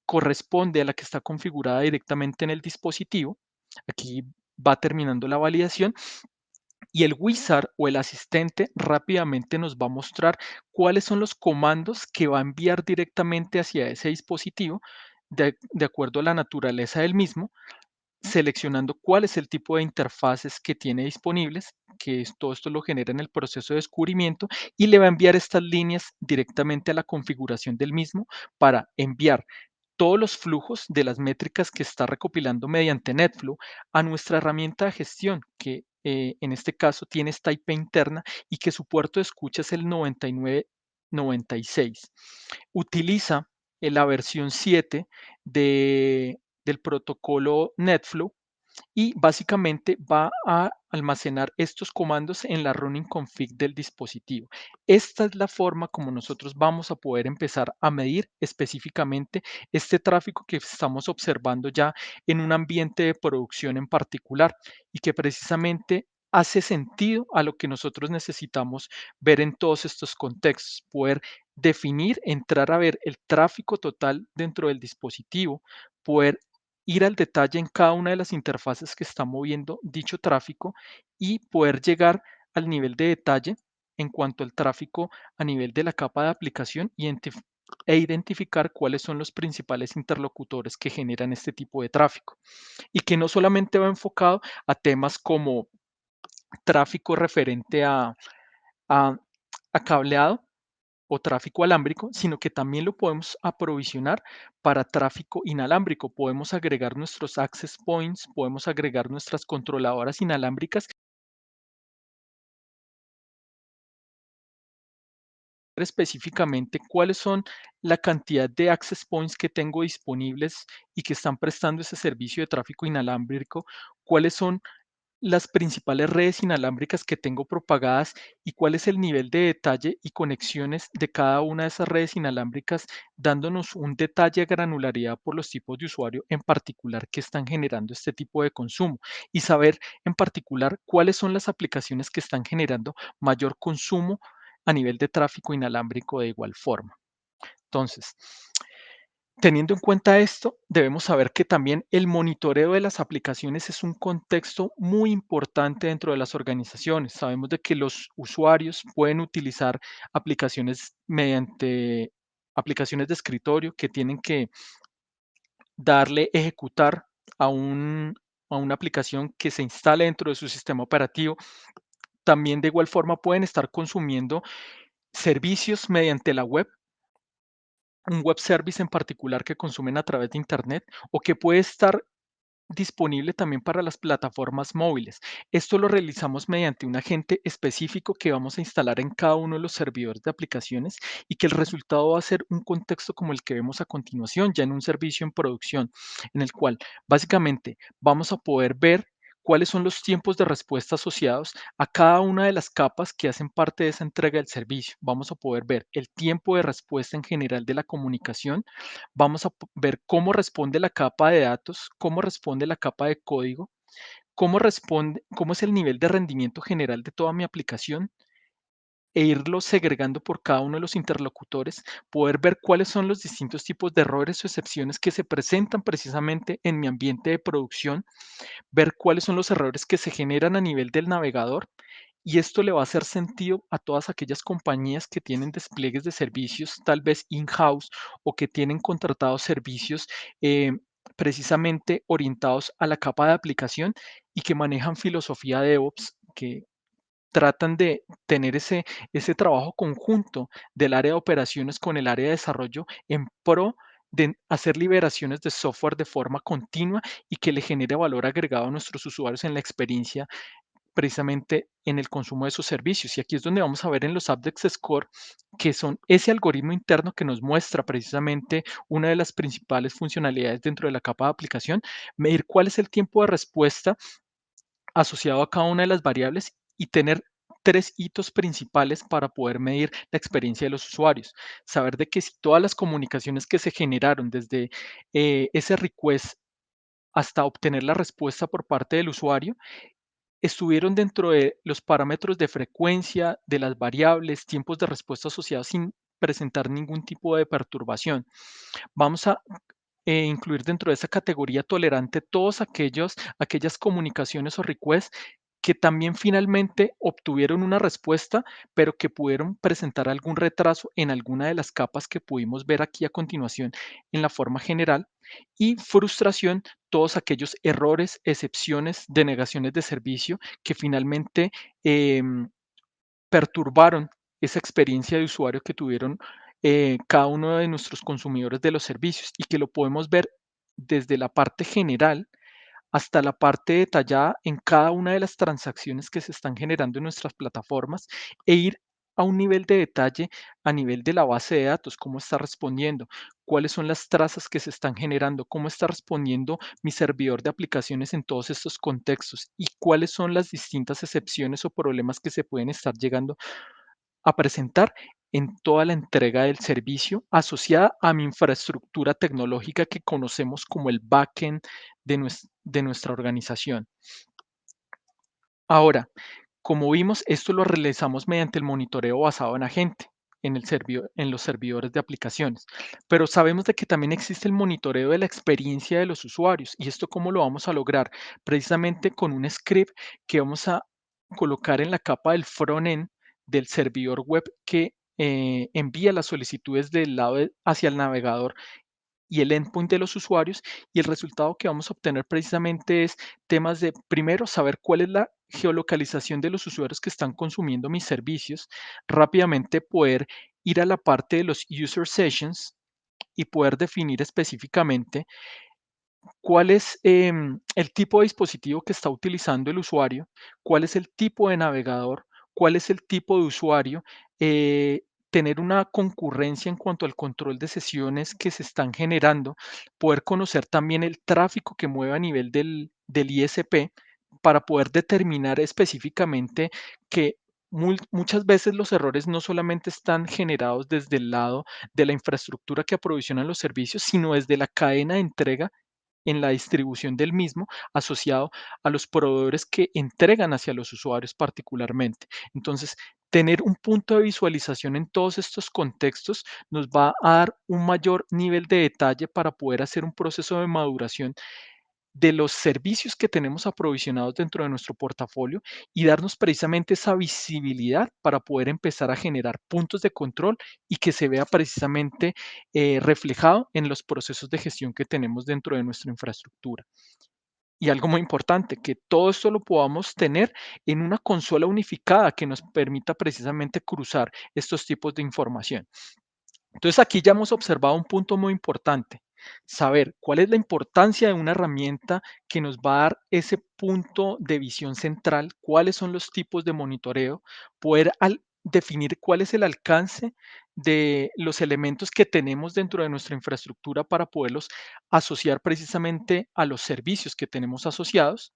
corresponde a la que está configurada directamente en el dispositivo. Aquí va terminando la validación y el wizard o el asistente rápidamente nos va a mostrar cuáles son los comandos que va a enviar directamente hacia ese dispositivo de acuerdo a la naturaleza del mismo, seleccionando cuál es el tipo de interfaces que tiene disponibles, todo esto lo genera en el proceso de descubrimiento y le va a enviar estas líneas directamente a la configuración del mismo para enviar todos los flujos de las métricas que está recopilando mediante NetFlow a nuestra herramienta de gestión, que en este caso tiene esta IP interna y que su puerto de escucha es el 9996. Utiliza la versión 7 de del protocolo NetFlow y básicamente va a almacenar estos comandos en la running config del dispositivo. Esta es la forma como nosotros vamos a poder empezar a medir específicamente este tráfico que estamos observando ya en un ambiente de producción en particular y que precisamente hace sentido a lo que nosotros necesitamos ver en todos estos contextos, poder definir, entrar a ver el tráfico total dentro del dispositivo, poder ir al detalle en cada una de las interfaces que está moviendo dicho tráfico y poder llegar al nivel de detalle en cuanto al tráfico a nivel de la capa de aplicación e identificar cuáles son los principales interlocutores que generan este tipo de tráfico. Y que no solamente va enfocado a temas como tráfico referente a, a cableado, o tráfico alámbrico, sino que también lo podemos aprovisionar para tráfico inalámbrico. Podemos agregar nuestros access points, podemos agregar nuestras controladoras inalámbricas, específicamente cuáles son la cantidad de access points que tengo disponibles y que están prestando ese servicio de tráfico inalámbrico, cuáles son las principales redes inalámbricas que tengo propagadas y cuál es el nivel de detalle y conexiones de cada una de esas redes inalámbricas, dándonos un detalle a granularidad por los tipos de usuario en particular que están generando este tipo de consumo y saber en particular cuáles son las aplicaciones que están generando mayor consumo a nivel de tráfico inalámbrico de igual forma. Entonces, teniendo en cuenta esto, debemos saber que también el monitoreo de las aplicaciones es un contexto muy importante dentro de las organizaciones. Sabemos de que los usuarios pueden utilizar aplicaciones mediante aplicaciones de escritorio que tienen que darle ejecutar a a una aplicación que se instale dentro de su sistema operativo. También de igual forma pueden estar consumiendo servicios mediante la web, un web service en particular que consumen a través de Internet o que puede estar disponible también para las plataformas móviles. Esto lo realizamos mediante un agente específico que vamos a instalar en cada uno de los servidores de aplicaciones y que el resultado va a ser un contexto como el que vemos a continuación, ya en un servicio en producción, en el cual básicamente vamos a poder ver cuáles son los tiempos de respuesta asociados a cada una de las capas que hacen parte de esa entrega del servicio. Vamos a poder ver el tiempo de respuesta en general de la comunicación. Vamos a ver cómo responde la capa de datos, cómo responde la capa de código, cómo responde, cómo es el nivel de rendimiento general de toda mi aplicación e irlo segregando por cada uno de los interlocutores, poder ver cuáles son los distintos tipos de errores o excepciones que se presentan precisamente en mi ambiente de producción, ver cuáles son los errores que se generan a nivel del navegador y esto le va a hacer sentido a todas aquellas compañías que tienen despliegues de servicios tal vez in-house o que tienen contratados servicios precisamente orientados a la capa de aplicación y que manejan filosofía de DevOps, que tratan de tener ese trabajo conjunto del área de operaciones con el área de desarrollo en pro de hacer liberaciones de software de forma continua y que le genere valor agregado a nuestros usuarios en la experiencia precisamente en el consumo de sus servicios. Y aquí es donde vamos a ver en los Abdex Score, que son ese algoritmo interno que nos muestra precisamente una de las principales funcionalidades dentro de la capa de aplicación, medir cuál es el tiempo de respuesta asociado a cada una de las variables y tener tres hitos principales para poder medir la experiencia de los usuarios. Saber de que si todas las comunicaciones que se generaron desde ese request hasta obtener la respuesta por parte del usuario estuvieron dentro de los parámetros de frecuencia, de las variables, tiempos de respuesta asociados sin presentar ningún tipo de perturbación. Vamos a incluir dentro de esa categoría tolerante todos aquellas comunicaciones o requests que también finalmente obtuvieron una respuesta, pero que pudieron presentar algún retraso en alguna de las capas que pudimos ver aquí a continuación en la forma general. Y frustración, todos aquellos errores, excepciones, denegaciones de servicio que finalmente em, perturbaron esa experiencia de usuario que tuvieron cada uno de nuestros consumidores de los servicios y que lo podemos ver desde la parte general hasta la parte detallada en cada una de las transacciones que se están generando en nuestras plataformas e ir a un nivel de detalle a nivel de la base de datos, cómo está respondiendo, cuáles son las trazas que se están generando, cómo está respondiendo mi servidor de aplicaciones en todos estos contextos y cuáles son las distintas excepciones o problemas que se pueden estar llegando a presentar en toda la entrega del servicio asociada a mi infraestructura tecnológica que conocemos como el backend de nuestra organización. Ahora, como vimos, esto lo realizamos mediante el monitoreo basado en agente, en los servidores de aplicaciones. Pero sabemos de que también existe el monitoreo de la experiencia de los usuarios. ¿Y esto cómo lo vamos a lograr? Precisamente con un script que vamos a colocar en la capa del frontend del servidor web que envía las solicitudes del lado hacia el navegador y el endpoint de los usuarios, y el resultado que vamos a obtener precisamente es temas de, primero, saber cuál es la geolocalización de los usuarios que están consumiendo mis servicios, rápidamente poder ir a la parte de los user sessions y poder definir específicamente cuál es el tipo de dispositivo que está utilizando el usuario, cuál es el tipo de navegador, cuál es el tipo de usuario, tener una concurrencia en cuanto al control de sesiones que se están generando, poder conocer también el tráfico que mueve a nivel del ISP para poder determinar específicamente que muchas veces los errores no solamente están generados desde el lado de la infraestructura que aprovisionan los servicios, sino desde la cadena de entrega en la distribución del mismo asociado a los proveedores que entregan hacia los usuarios particularmente. Entonces, tener un punto de visualización en todos estos contextos nos va a dar un mayor nivel de detalle para poder hacer un proceso de maduración de los servicios que tenemos aprovisionados dentro de nuestro portafolio y darnos precisamente esa visibilidad para poder empezar a generar puntos de control y que se vea precisamente reflejado en los procesos de gestión que tenemos dentro de nuestra infraestructura. Y algo muy importante, que todo esto lo podamos tener en una consola unificada que nos permita precisamente cruzar estos tipos de información. Entonces aquí ya hemos observado un punto muy importante, saber cuál es la importancia de una herramienta que nos va a dar ese punto de visión central, cuáles son los tipos de monitoreo, poder definir cuál es el alcance de los elementos que tenemos dentro de nuestra infraestructura para poderlos asociar precisamente a los servicios que tenemos asociados.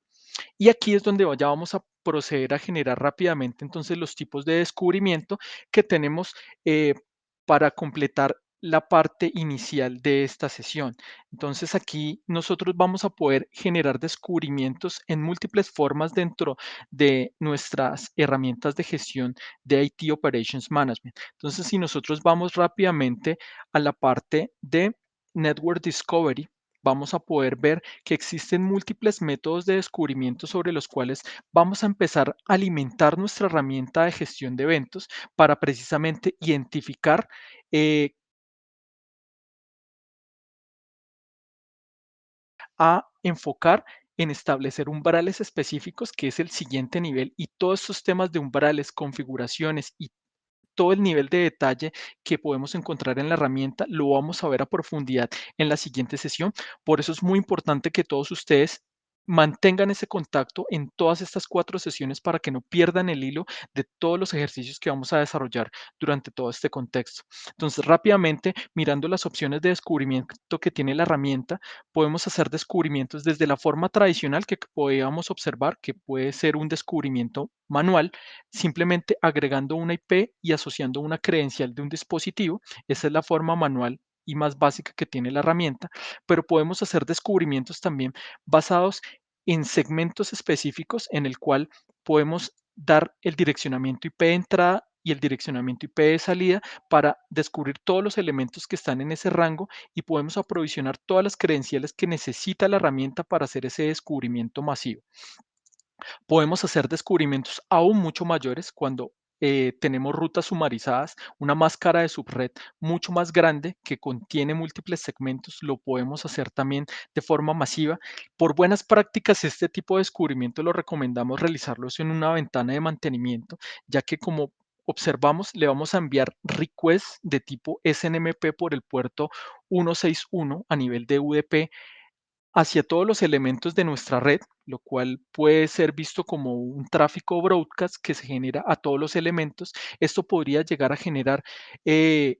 Y aquí es donde ya vamos a proceder a generar rápidamente entonces los tipos de descubrimiento que tenemos para completar la parte inicial de esta sesión. Entonces aquí nosotros vamos a poder generar descubrimientos en múltiples formas dentro de nuestras herramientas de gestión de IT Operations Management. Entonces si nosotros vamos rápidamente a la parte de Network Discovery, vamos a poder ver que existen múltiples métodos de descubrimiento sobre los cuales vamos a empezar a alimentar nuestra herramienta de gestión de eventos para precisamente identificar eh, a enfocar en establecer umbrales específicos, que es el siguiente nivel, y todos estos temas de umbrales, configuraciones y todo el nivel de detalle que podemos encontrar en la herramienta lo vamos a ver a profundidad en la siguiente sesión. Por eso es muy importante que todos ustedes mantengan ese contacto en todas estas 4 sesiones para que no pierdan el hilo de todos los ejercicios que vamos a desarrollar durante todo este contexto. Entonces, rápidamente, mirando las opciones de descubrimiento que tiene la herramienta, podemos hacer descubrimientos desde la forma tradicional que podíamos observar, que puede ser un descubrimiento manual, simplemente agregando una IP y asociando una credencial de un dispositivo. Esa es la forma manual y más básica que tiene la herramienta, pero podemos hacer descubrimientos también basados en segmentos específicos en el cual podemos dar el direccionamiento IP de entrada y el direccionamiento IP de salida para descubrir todos los elementos que están en ese rango y podemos aprovisionar todas las credenciales que necesita la herramienta para hacer ese descubrimiento masivo. Podemos hacer descubrimientos aún mucho mayores cuando tenemos rutas sumarizadas, una máscara de subred mucho más grande que contiene múltiples segmentos, lo podemos hacer también de forma masiva. Por buenas prácticas, este tipo de descubrimiento lo recomendamos realizarlos en una ventana de mantenimiento, ya que como observamos, le vamos a enviar requests de tipo SNMP por el puerto 161 a nivel de UDP hacia todos los elementos de nuestra red, lo cual puede ser visto como un tráfico broadcast que se genera a todos los elementos. Esto podría llegar a generar eh,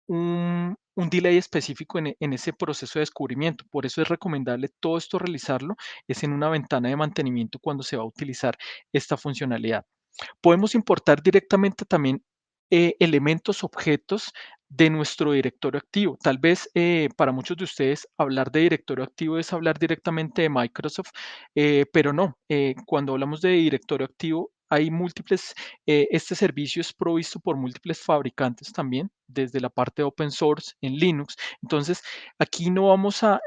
un delay específico en ese proceso de descubrimiento. Por eso es recomendable todo esto realizarlo es en una ventana de mantenimiento cuando se va a utilizar esta funcionalidad. Podemos importar directamente también elementos, objetos de nuestro directorio activo. Tal vez para muchos de ustedes hablar de directorio activo es hablar directamente de Microsoft, pero no. Cuando hablamos de directorio activo, hay múltiples, este servicio es provisto por múltiples fabricantes también, desde la parte de open source en Linux. Entonces, aquí no vamos a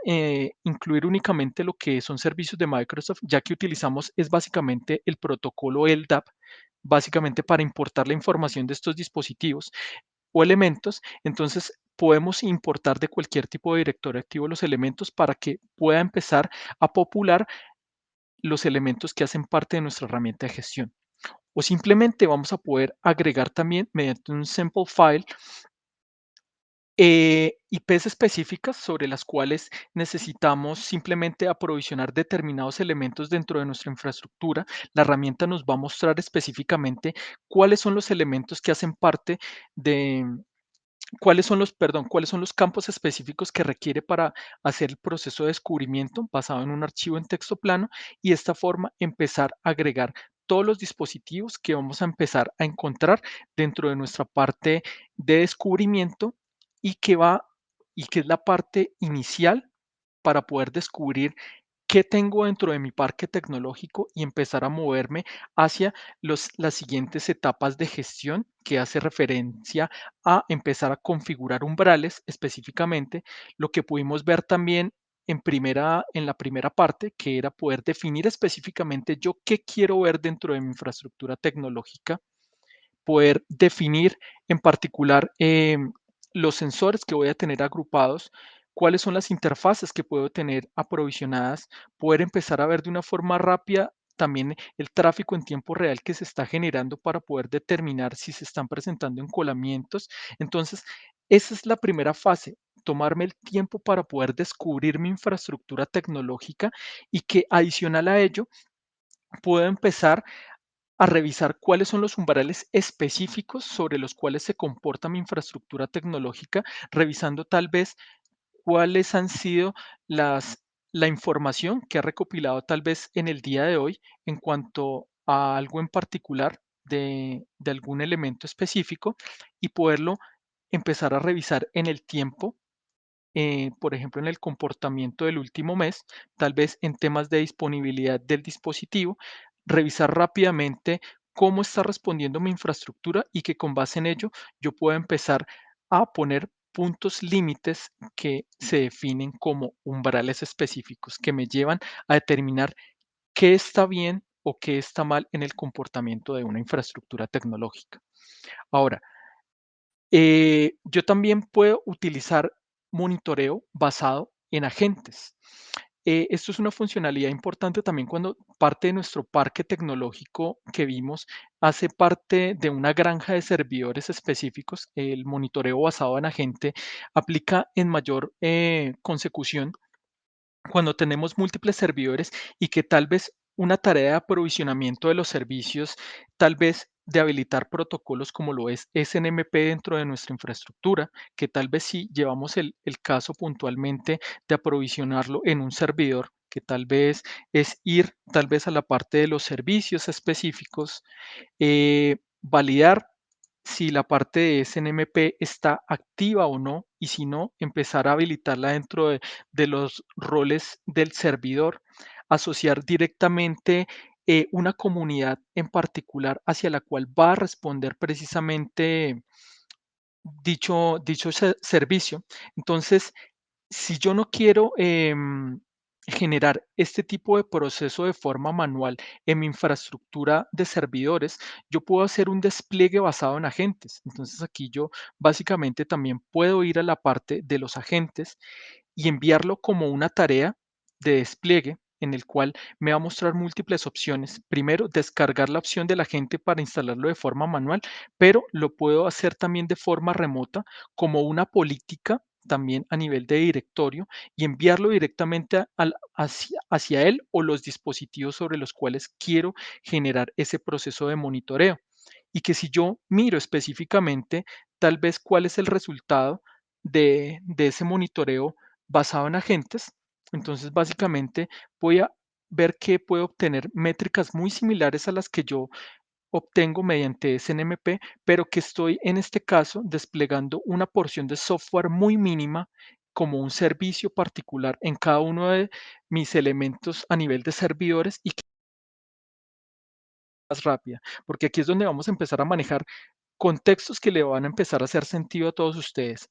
incluir únicamente lo que son servicios de Microsoft, ya que utilizamos es básicamente el protocolo LDAP, básicamente para importar la información de estos dispositivos o elementos. Entonces, podemos importar de cualquier tipo de directorio activo los elementos para que pueda empezar a popular los elementos que hacen parte de nuestra herramienta de gestión. O simplemente vamos a poder agregar también mediante un sample file IPs específicas sobre las cuales necesitamos simplemente aprovisionar determinados elementos dentro de nuestra infraestructura. La herramienta nos va a mostrar específicamente cuáles son los elementos que hacen parte de, cuáles son los campos específicos que requiere para hacer el proceso de descubrimiento basado en un archivo en texto plano y de esta forma empezar a agregar todos los dispositivos que vamos a empezar a encontrar dentro de nuestra parte de descubrimiento y que va y que es la parte inicial para poder descubrir qué tengo dentro de mi parque tecnológico y empezar a moverme hacia las siguientes etapas de gestión que hace referencia a empezar a configurar umbrales específicamente, lo que pudimos ver también en la primera parte, que era poder definir específicamente yo qué quiero ver dentro de mi infraestructura tecnológica, poder definir en particular los sensores que voy a tener agrupados, cuáles son las interfaces que puedo tener aprovisionadas, poder empezar a ver de una forma rápida también el tráfico en tiempo real que se está generando para poder determinar si se están presentando encolamientos. Entonces, esa es la primera fase, tomarme el tiempo para poder descubrir mi infraestructura tecnológica y que adicional a ello puedo empezar a revisar cuáles son los umbrales específicos sobre los cuales se comporta mi infraestructura tecnológica, revisando tal vez cuáles han sido la información que ha recopilado tal vez en el día de hoy en cuanto a algo en particular de algún elemento específico y poderlo empezar a revisar en el tiempo, por ejemplo, en el comportamiento del último mes, tal vez en temas de disponibilidad del dispositivo, revisar rápidamente cómo está respondiendo mi infraestructura y que con base en ello yo pueda empezar a poner puntos límites que se definen como umbrales específicos que me llevan a determinar qué está bien o qué está mal en el comportamiento de una infraestructura tecnológica. Ahora, yo también puedo utilizar monitoreo basado en agentes. Esto es una funcionalidad importante también cuando parte de nuestro parque tecnológico que vimos hace parte de una granja de servidores específicos. El monitoreo basado en agente aplica en mayor consecución cuando tenemos múltiples servidores y que tal vez una tarea de aprovisionamiento de los servicios, tal vez de habilitar protocolos como lo es SNMP dentro de nuestra infraestructura, que tal vez si llevamos el caso puntualmente de aprovisionarlo en un servidor, que tal vez es ir tal vez a la parte de los servicios específicos, validar si la parte de SNMP está activa o no, y si no, empezar a habilitarla dentro de los roles del servidor, asociar directamente una comunidad en particular hacia la cual va a responder precisamente dicho servicio. Entonces, si yo no quiero generar este tipo de proceso de forma manual en mi infraestructura de servidores, yo puedo hacer un despliegue basado en agentes. Entonces aquí yo básicamente también puedo ir a la parte de los agentes y enviarlo como una tarea de despliegue en el cual me va a mostrar múltiples opciones. Primero, descargar la opción del agente para instalarlo de forma manual, pero lo puedo hacer también de forma remota como una política también a nivel de directorio y enviarlo directamente hacia él o los dispositivos sobre los cuales quiero generar ese proceso de monitoreo. Y que si yo miro específicamente tal vez cuál es el resultado de ese monitoreo basado en agentes, entonces básicamente voy a ver que puedo obtener métricas muy similares a las que yo obtengo mediante SNMP, pero que estoy en este caso desplegando una porción de software muy mínima como un servicio particular en cada uno de mis elementos a nivel de servidores y que es más rápida, porque aquí es donde vamos a empezar a manejar contextos que le van a empezar a hacer sentido a todos ustedes.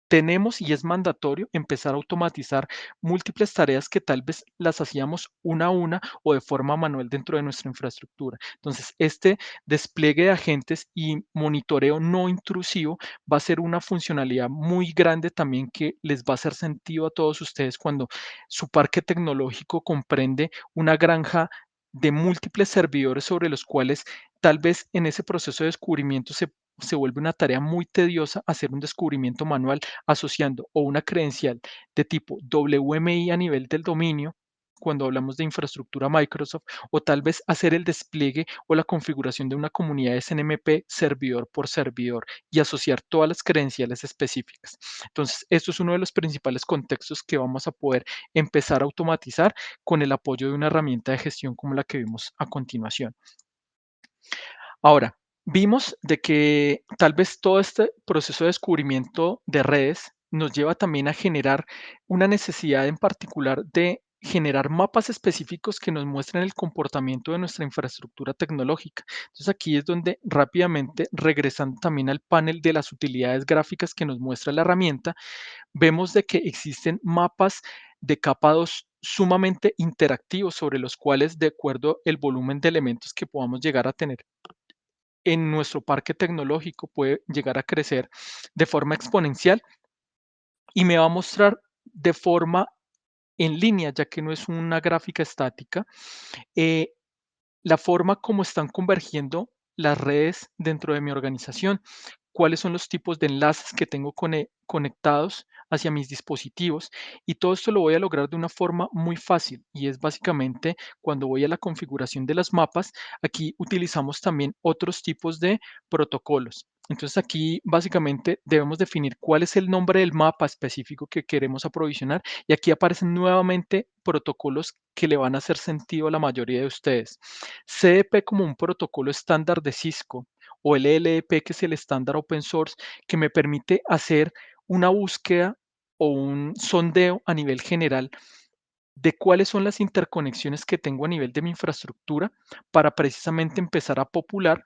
Tenemos y es mandatorio empezar a automatizar múltiples tareas que tal vez las hacíamos una a una o de forma manual dentro de nuestra infraestructura. Entonces, este despliegue de agentes y monitoreo no intrusivo va a ser una funcionalidad muy grande también que les va a hacer sentido a todos ustedes cuando su parque tecnológico comprende una granja de múltiples servidores sobre los cuales tal vez en ese proceso de descubrimiento se vuelve una tarea muy tediosa hacer un descubrimiento manual asociando o una credencial de tipo WMI a nivel del dominio, cuando hablamos de infraestructura Microsoft, o tal vez hacer el despliegue o la configuración de una comunidad SNMP servidor por servidor y asociar todas las credenciales específicas. Entonces, esto es uno de los principales contextos que vamos a poder empezar a automatizar con el apoyo de una herramienta de gestión como la que vimos a continuación. Ahora, vimos de que tal vez todo este proceso de descubrimiento de redes nos lleva también a generar una necesidad en particular de generar mapas específicos que nos muestren el comportamiento de nuestra infraestructura tecnológica. Entonces aquí es donde rápidamente, regresando también al panel de las utilidades gráficas que nos muestra la herramienta, vemos de que existen mapas de capa 2 sumamente interactivos sobre los cuales, de acuerdo el volumen de elementos que podamos llegar a tener en nuestro parque tecnológico puede llegar a crecer de forma exponencial y me va a mostrar de forma en línea, ya que no es una gráfica estática, eh, la forma como están convergiendo las redes dentro de mi organización, cuáles son los tipos de enlaces que tengo conectados hacia mis dispositivos y todo esto lo voy a lograr de una forma muy fácil y es básicamente cuando voy a la configuración de las mapas, aquí utilizamos también otros tipos de protocolos. Entonces aquí básicamente debemos definir cuál es el nombre del mapa específico que queremos aprovisionar y aquí aparecen nuevamente protocolos que le van a hacer sentido a la mayoría de ustedes. CDP como un protocolo estándar de Cisco o el LDP, que es el estándar open source, que me permite hacer una búsqueda o un sondeo a nivel general de cuáles son las interconexiones que tengo a nivel de mi infraestructura para precisamente empezar a popular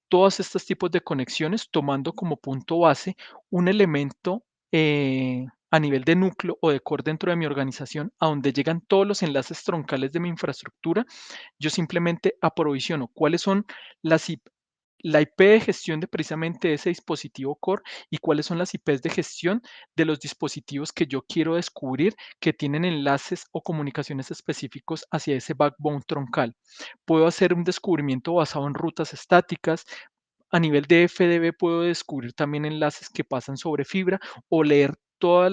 todos estos tipos de conexiones tomando como punto base un elemento a nivel de núcleo o de core dentro de mi organización a donde llegan todos los enlaces troncales de mi infraestructura. Yo simplemente aprovisiono cuáles son las la IP de gestión de precisamente ese dispositivo core y cuáles son las IPs de gestión de los dispositivos que yo quiero descubrir que tienen enlaces o comunicaciones específicos hacia ese backbone troncal. Puedo hacer un descubrimiento basado en rutas estáticas. A nivel de FDB puedo descubrir también enlaces que pasan sobre fibra o leer todas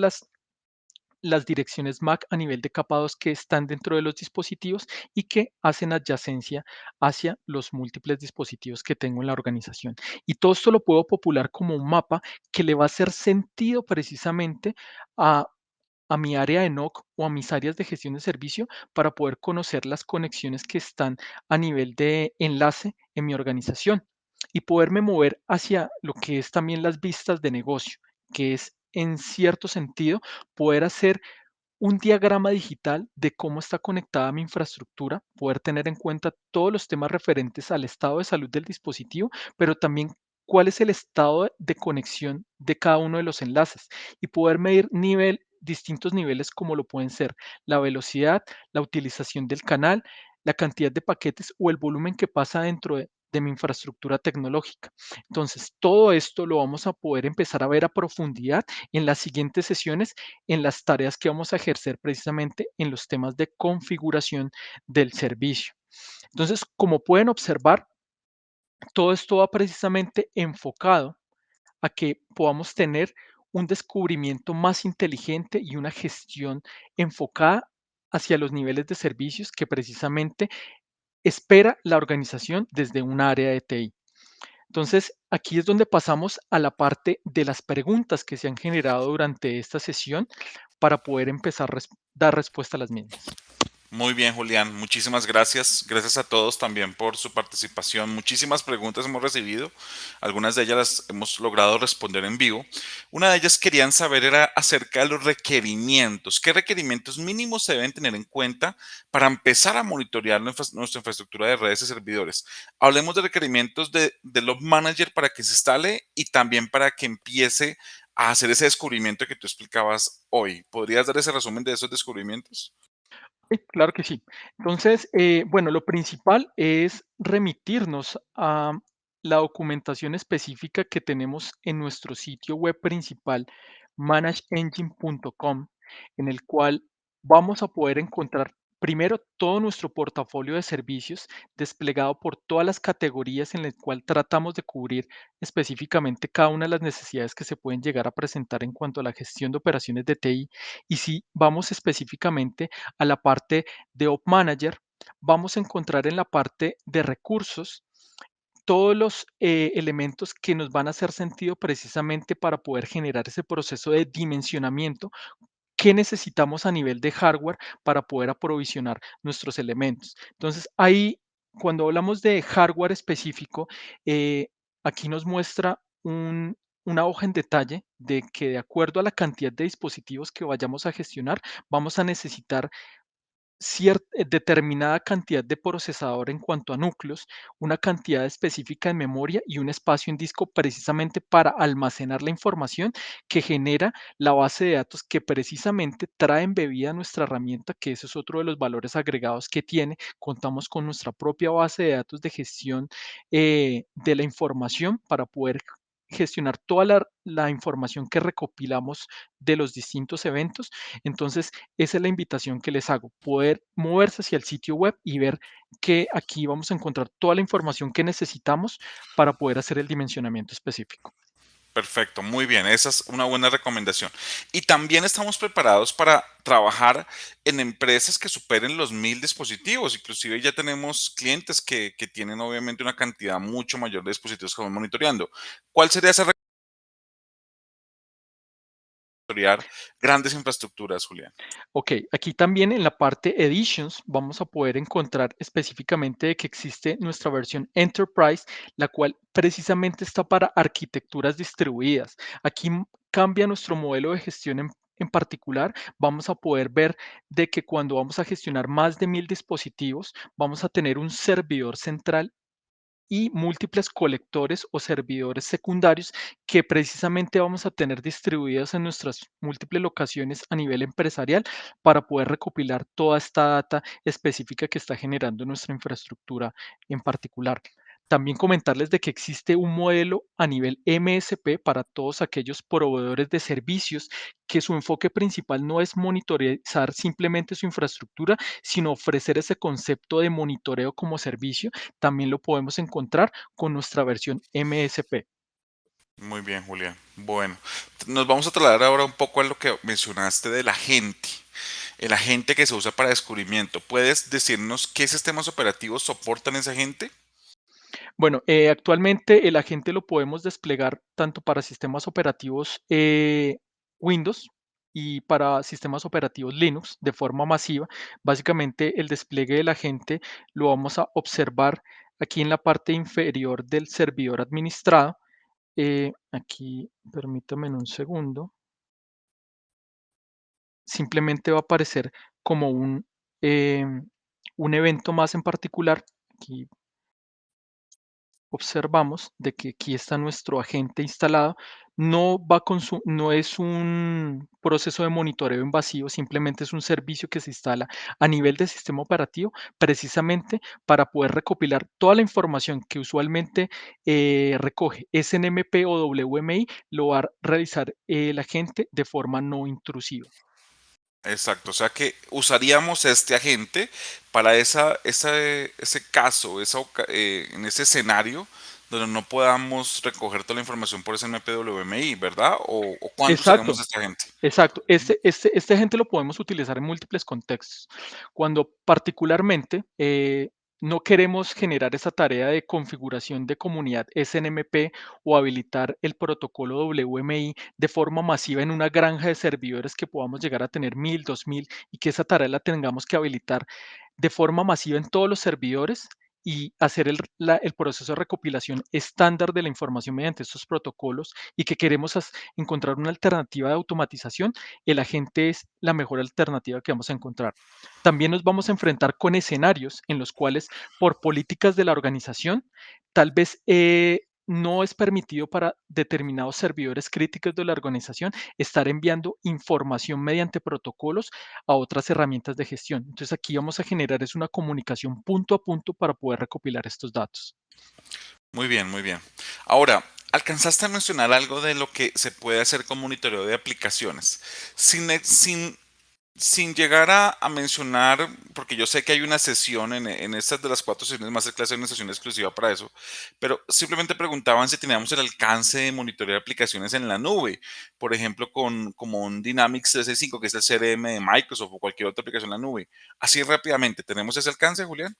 las direcciones MAC a nivel de capa 2 que están dentro de los dispositivos y que hacen adyacencia hacia los múltiples dispositivos que tengo en la organización. Y todo esto lo puedo popular como un mapa que le va a hacer sentido precisamente a mi área de NOC o a mis áreas de gestión de servicio para poder conocer las conexiones que están a nivel de enlace en mi organización y poderme mover hacia lo que es también las vistas de negocio, que es en cierto sentido poder hacer un diagrama digital de cómo está conectada mi infraestructura, poder tener en cuenta todos los temas referentes al estado de salud del dispositivo, pero también cuál es el estado de conexión de cada uno de los enlaces y poder medir distintos niveles como lo pueden ser la velocidad, la utilización del canal, la cantidad de paquetes o el volumen que pasa dentro de mi infraestructura tecnológica. Entonces, todo esto lo vamos a poder empezar a ver a profundidad en las siguientes sesiones en las tareas que vamos a ejercer precisamente en los temas de configuración del servicio. Entonces, como pueden observar, todo esto va precisamente enfocado a que podamos tener un descubrimiento más inteligente y una gestión enfocada hacia los niveles de servicios que precisamente espera la organización desde un área de TI. Entonces, aquí es donde pasamos a la parte de las preguntas que se han generado durante esta sesión para poder empezar a dar respuesta a las mismas. Muy bien, Julián. Muchísimas gracias. Gracias a todos también por su participación. Muchísimas preguntas hemos recibido. Algunas de ellas las hemos logrado responder en vivo. Una de ellas querían saber era acerca de los requerimientos. ¿Qué requerimientos mínimos se deben tener en cuenta para empezar a monitorear nuestra infraestructura de redes y servidores? Hablemos de requerimientos de Log Manager para que se instale y también para que empiece a hacer ese descubrimiento que tú explicabas hoy. ¿Podrías dar ese resumen de esos descubrimientos? Sí, claro que sí. Entonces, bueno, lo principal es remitirnos a la documentación específica que tenemos en nuestro sitio web principal, manageengine.com, en el cual vamos a poder encontrar primero todo nuestro portafolio de servicios desplegado por todas las categorías en el cual tratamos de cubrir específicamente cada una de las necesidades que se pueden llegar a presentar en cuanto a la gestión de operaciones de TI. Y si vamos específicamente a la parte de Op Manager, vamos a encontrar en la parte de recursos todos los elementos que nos van a hacer sentido precisamente para poder generar ese proceso de dimensionamiento que necesitamos a nivel de hardware para poder aprovisionar nuestros elementos. Entonces, ahí, cuando hablamos de hardware específico, aquí nos muestra una hoja en detalle de que de acuerdo a la cantidad de dispositivos que vayamos a gestionar, vamos a necesitar determinada cantidad de procesador en cuanto a núcleos, una cantidad específica de memoria y un espacio en disco precisamente para almacenar la información que genera la base de datos que precisamente trae embebida nuestra herramienta, que ese es otro de los valores agregados que tiene. Contamos con nuestra propia base de datos de gestión de la información para poder gestionar toda la información que recopilamos de los distintos eventos. Entonces, esa es la invitación que les hago, poder moverse hacia el sitio web y ver que aquí vamos a encontrar toda la información que necesitamos para poder hacer el dimensionamiento específico. Perfecto, muy bien, esa es una buena recomendación. Y también estamos preparados para trabajar en empresas que superen los 1000 dispositivos. Inclusive ya tenemos clientes que tienen obviamente una cantidad mucho mayor de dispositivos que vamos monitoreando. ¿Cuál sería esa monitorear grandes infraestructuras, Julián? Ok, aquí también en la parte Editions vamos a poder encontrar específicamente de que existe nuestra versión Enterprise, la cual precisamente está para arquitecturas distribuidas. Aquí cambia nuestro modelo de gestión en particular. Vamos a poder ver de que cuando vamos a gestionar más de 1000 dispositivos, vamos a tener un servidor central y múltiples colectores o servidores secundarios que precisamente vamos a tener distribuidos en nuestras múltiples locaciones a nivel empresarial para poder recopilar toda esta data específica que está generando nuestra infraestructura en particular. También comentarles de que existe un modelo a nivel MSP para todos aquellos proveedores de servicios que su enfoque principal no es monitorizar simplemente su infraestructura, sino ofrecer ese concepto de monitoreo como servicio. También lo podemos encontrar con nuestra versión MSP. Muy bien, Julián. Bueno, nos vamos a trasladar ahora un poco a lo que mencionaste del agente. El agente que se usa para descubrimiento. ¿Puedes decirnos qué sistemas operativos soportan ese agente? Bueno, actualmente el agente lo podemos desplegar tanto para sistemas operativos Windows y para sistemas operativos Linux de forma masiva. Básicamente el despliegue del agente lo vamos a observar aquí en la parte inferior del servidor administrado. Aquí, permítame un segundo. Simplemente va a aparecer como un evento más en particular. Aquí observamos de que aquí está nuestro agente instalado. No es un proceso de monitoreo invasivo, simplemente es un servicio que se instala a nivel del sistema operativo precisamente para poder recopilar toda la información que usualmente recoge SNMP o WMI, lo va a realizar el agente de forma no intrusiva. Exacto, o sea que usaríamos este agente para ese caso, en ese escenario donde no podamos recoger toda la información por SNMP WMI, ¿verdad? ¿O cuándo usaremos Exacto. esta gente? Exacto. Este agente lo podemos utilizar en múltiples contextos. Cuando particularmente no queremos generar esa tarea de configuración de comunidad SNMP o habilitar el protocolo WMI de forma masiva en una granja de servidores que podamos llegar a tener 1000, 2000 y que esa tarea la tengamos que habilitar de forma masiva en todos los servidores y hacer el proceso de recopilación estándar de la información mediante estos protocolos y que queremos encontrar una alternativa de automatización, el agente es la mejor alternativa que vamos a encontrar. También nos vamos a enfrentar con escenarios en los cuales, por políticas de la organización, tal vez no es permitido para determinados servidores críticos de la organización estar enviando información mediante protocolos a otras herramientas de gestión. Entonces aquí vamos a generar es una comunicación punto a punto para poder recopilar estos datos. Muy bien, muy bien. Ahora, alcanzaste a mencionar algo de lo que se puede hacer con monitoreo de aplicaciones. Sin, e- sin, sin llegar a mencionar, porque yo sé que hay una sesión en estas de las 4 sesiones Masterclass, hay una sesión exclusiva para eso, pero simplemente preguntaban si teníamos el alcance de monitorear aplicaciones en la nube, por ejemplo, como un Dynamics 365, que es el CRM de Microsoft o cualquier otra aplicación en la nube. Así rápidamente, ¿tenemos ese alcance, Julián?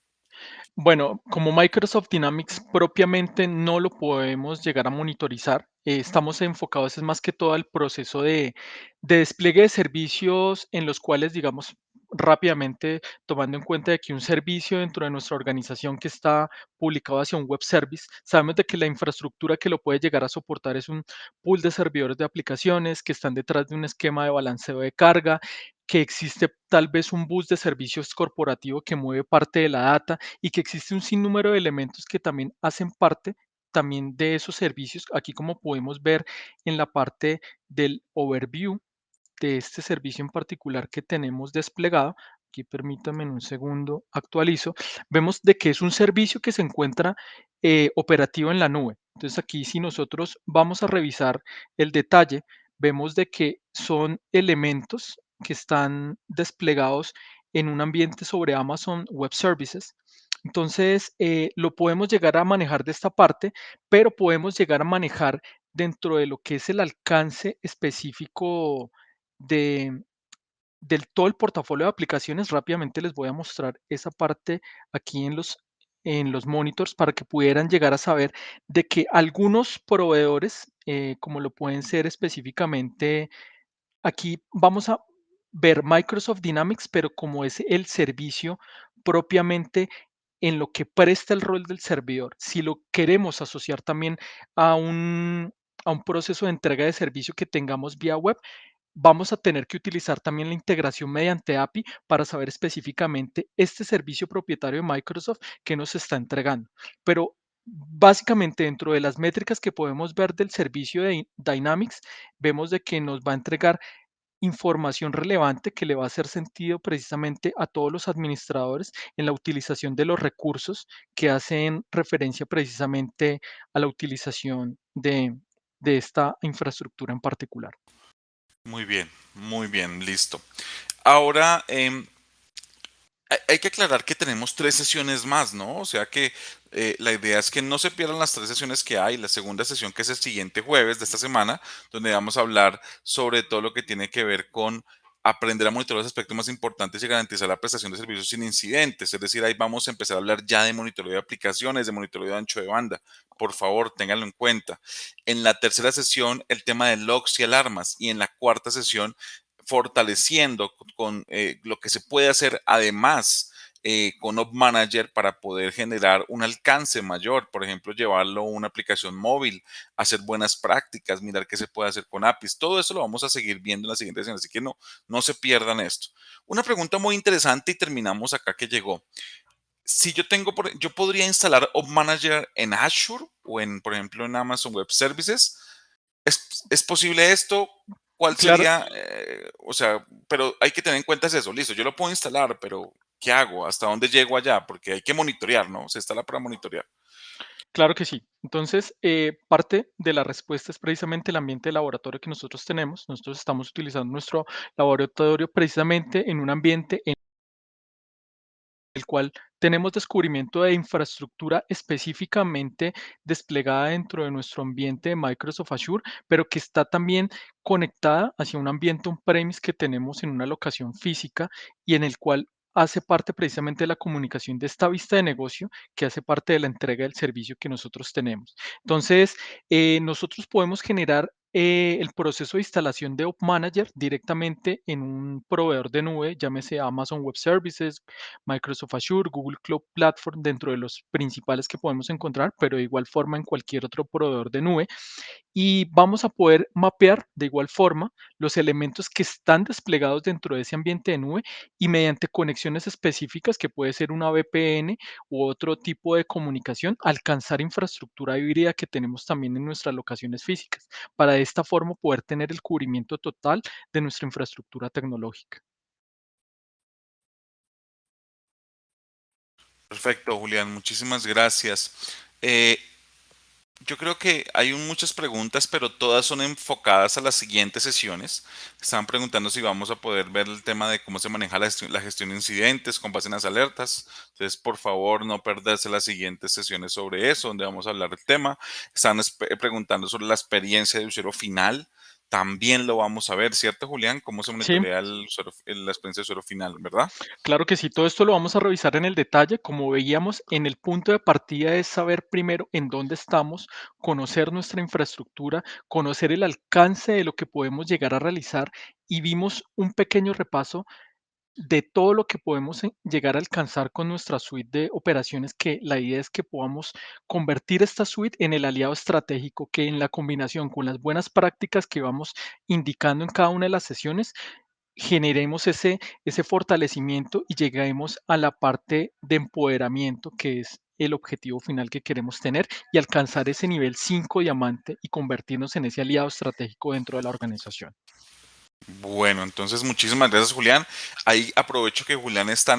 Bueno, como Microsoft Dynamics propiamente no lo podemos llegar a monitorizar. Estamos enfocados es más que todo al proceso de despliegue de servicios en los cuales, digamos, rápidamente tomando en cuenta de que un servicio dentro de nuestra organización que está publicado hacia un web service, sabemos de que la infraestructura que lo puede llegar a soportar es un pool de servidores de aplicaciones que están detrás de un esquema de balanceo de carga, que existe tal vez un bus de servicios corporativo que mueve parte de la data y que existe un sinnúmero de elementos que también hacen parte también de esos servicios, aquí como podemos ver en la parte del overview de este servicio en particular que tenemos desplegado. Aquí permítanme en un segundo, actualizo. Vemos de que es un servicio que se encuentra operativo en la nube. Entonces aquí si nosotros vamos a revisar el detalle, vemos de que son elementos que están desplegados en un ambiente sobre Amazon Web Services. Entonces, lo podemos llegar a manejar de esta parte, pero podemos llegar a manejar dentro de lo que es el alcance específico de, del todo el portafolio de aplicaciones. Rápidamente les voy a mostrar esa parte aquí en los monitors para que pudieran llegar a saber de que algunos proveedores, como lo pueden ser específicamente, aquí vamos a ver Microsoft Dynamics, pero como es el servicio propiamente en lo que presta el rol del servidor. Si lo queremos asociar también a a un proceso de entrega de servicio que tengamos vía web, vamos a tener que utilizar también la integración mediante API para saber específicamente este servicio propietario de Microsoft que nos está entregando. Pero básicamente dentro de las métricas que podemos ver del servicio de Dynamics, vemos de que nos va a entregar información relevante que le va a hacer sentido precisamente a todos los administradores en la utilización de los recursos que hacen referencia precisamente a la utilización de esta infraestructura en particular. Muy bien, listo. Ahora, hay que aclarar que tenemos 3 sesiones más, ¿no? O sea que la idea es que no se pierdan las 3 sesiones que hay. La segunda sesión, que es el siguiente jueves de esta semana, donde vamos a hablar sobre todo lo que tiene que ver con aprender a monitorear los aspectos más importantes y garantizar la prestación de servicios sin incidentes. Es decir, ahí vamos a empezar a hablar ya de monitoreo de aplicaciones, de monitoreo de ancho de banda. Por favor, ténganlo en cuenta. En la tercera sesión, el tema de logs y alarmas. Y en la cuarta sesión, fortaleciendo con lo que se puede hacer además con Op Manager para poder generar un alcance mayor, por ejemplo, llevarlo a una aplicación móvil, hacer buenas prácticas, mirar qué se puede hacer con APIs. Todo eso lo vamos a seguir viendo en la siguiente sesión, así que no se pierdan esto. Una pregunta muy interesante y terminamos acá que llegó. Si yo yo podría instalar Op Manager en Azure o por ejemplo, en Amazon Web Services. ¿Es posible esto? ¿Cuál Claro, sería? O sea, pero hay que tener en cuenta es eso, listo, yo lo puedo instalar, pero ¿qué hago? ¿Hasta dónde llego allá? Porque hay que monitorear, ¿no? Se instala para monitorear. claro que sí. Entonces, parte de la respuesta es precisamente el ambiente de laboratorio que nosotros tenemos. Nosotros estamos utilizando nuestro laboratorio precisamente en un ambiente en el cual tenemos descubrimiento de infraestructura específicamente desplegada dentro de nuestro ambiente de Microsoft Azure, pero que está también conectada hacia un ambiente on-premise que tenemos en una locación física y en el cual hace parte precisamente de la comunicación de esta vista de negocio que hace parte de la entrega del servicio que nosotros tenemos. Entonces, nosotros podemos generar el proceso de instalación de App Manager directamente en un proveedor de nube, llámese Amazon Web Services, Microsoft Azure, Google Cloud Platform, dentro de los principales que podemos encontrar, pero de igual forma en cualquier otro proveedor de nube. Y vamos a poder mapear de igual forma los elementos que están desplegados dentro de ese ambiente de nube y mediante conexiones específicas, que puede ser una VPN u otro tipo de comunicación, alcanzar infraestructura híbrida que tenemos también en nuestras locaciones físicas, para de esta forma poder tener el cubrimiento total de nuestra infraestructura tecnológica. Perfecto, Julián, muchísimas gracias. Eh, Yo creo que hay muchas preguntas, pero todas son enfocadas a las siguientes sesiones. Estaban preguntando si vamos a poder ver el tema de cómo se maneja la gestión de incidentes con base en las alertas. Entonces, por favor, no perderse las siguientes sesiones sobre eso, donde vamos a hablar del tema. Estaban preguntando sobre la experiencia de usuario final. También lo vamos a ver, ¿cierto, Julián? Cómo se Sí, monitorea la experiencia de usuario final, ¿verdad? claro que sí, todo esto lo vamos a revisar en el detalle. Como veíamos, en el punto de partida es saber primero en dónde estamos, conocer nuestra infraestructura, conocer el alcance de lo que podemos llegar a realizar y vimos un pequeño repaso de todo lo que podemos llegar a alcanzar con nuestra suite de operaciones, que la idea es que podamos convertir esta suite en el aliado estratégico que en la combinación con las buenas prácticas que vamos indicando en cada una de las sesiones, generemos ese fortalecimiento y lleguemos a la parte de empoderamiento, que es el objetivo final que queremos tener, y alcanzar ese nivel 5 diamante y convertirnos en ese aliado estratégico dentro de la organización. Bueno, entonces muchísimas gracias, Julián. Ahí aprovecho que Julián está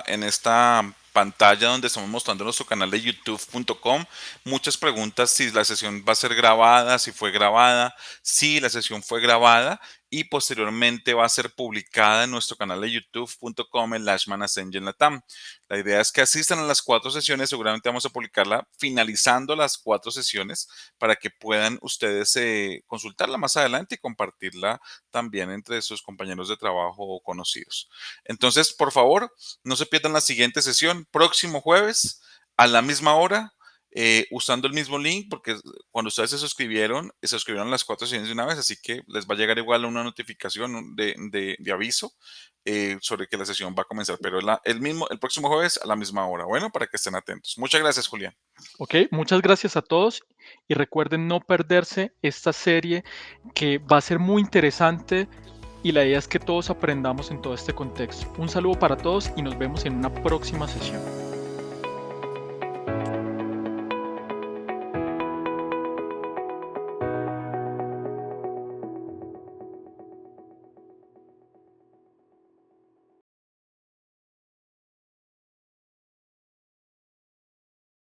en esta pantalla donde estamos mostrando nuestro canal de youtube.com. Muchas preguntas si la sesión va a ser grabada, si fue grabada, si la sesión fue grabada y posteriormente va a ser publicada en nuestro canal de youtube.com en Lashman Ascension Latam. La idea es que asistan a las 4 sesiones, seguramente vamos a publicarla finalizando las 4 sesiones para que puedan ustedes consultarla más adelante y compartirla también entre sus compañeros de trabajo o conocidos. Entonces, por favor, no se pierdan la siguiente sesión, próximo jueves a la misma hora, usando el mismo link, porque cuando ustedes se suscribieron a las 4 sesiones de una vez, así que les va a llegar igual una notificación de aviso sobre que la sesión va a comenzar, pero el próximo jueves a la misma hora. Bueno, para que estén atentos. Muchas gracias, Julián. Ok, muchas gracias a todos y recuerden no perderse esta serie, que va a ser muy interesante, y la idea es que todos aprendamos en todo este contexto. Un saludo para todos y nos vemos en una próxima sesión.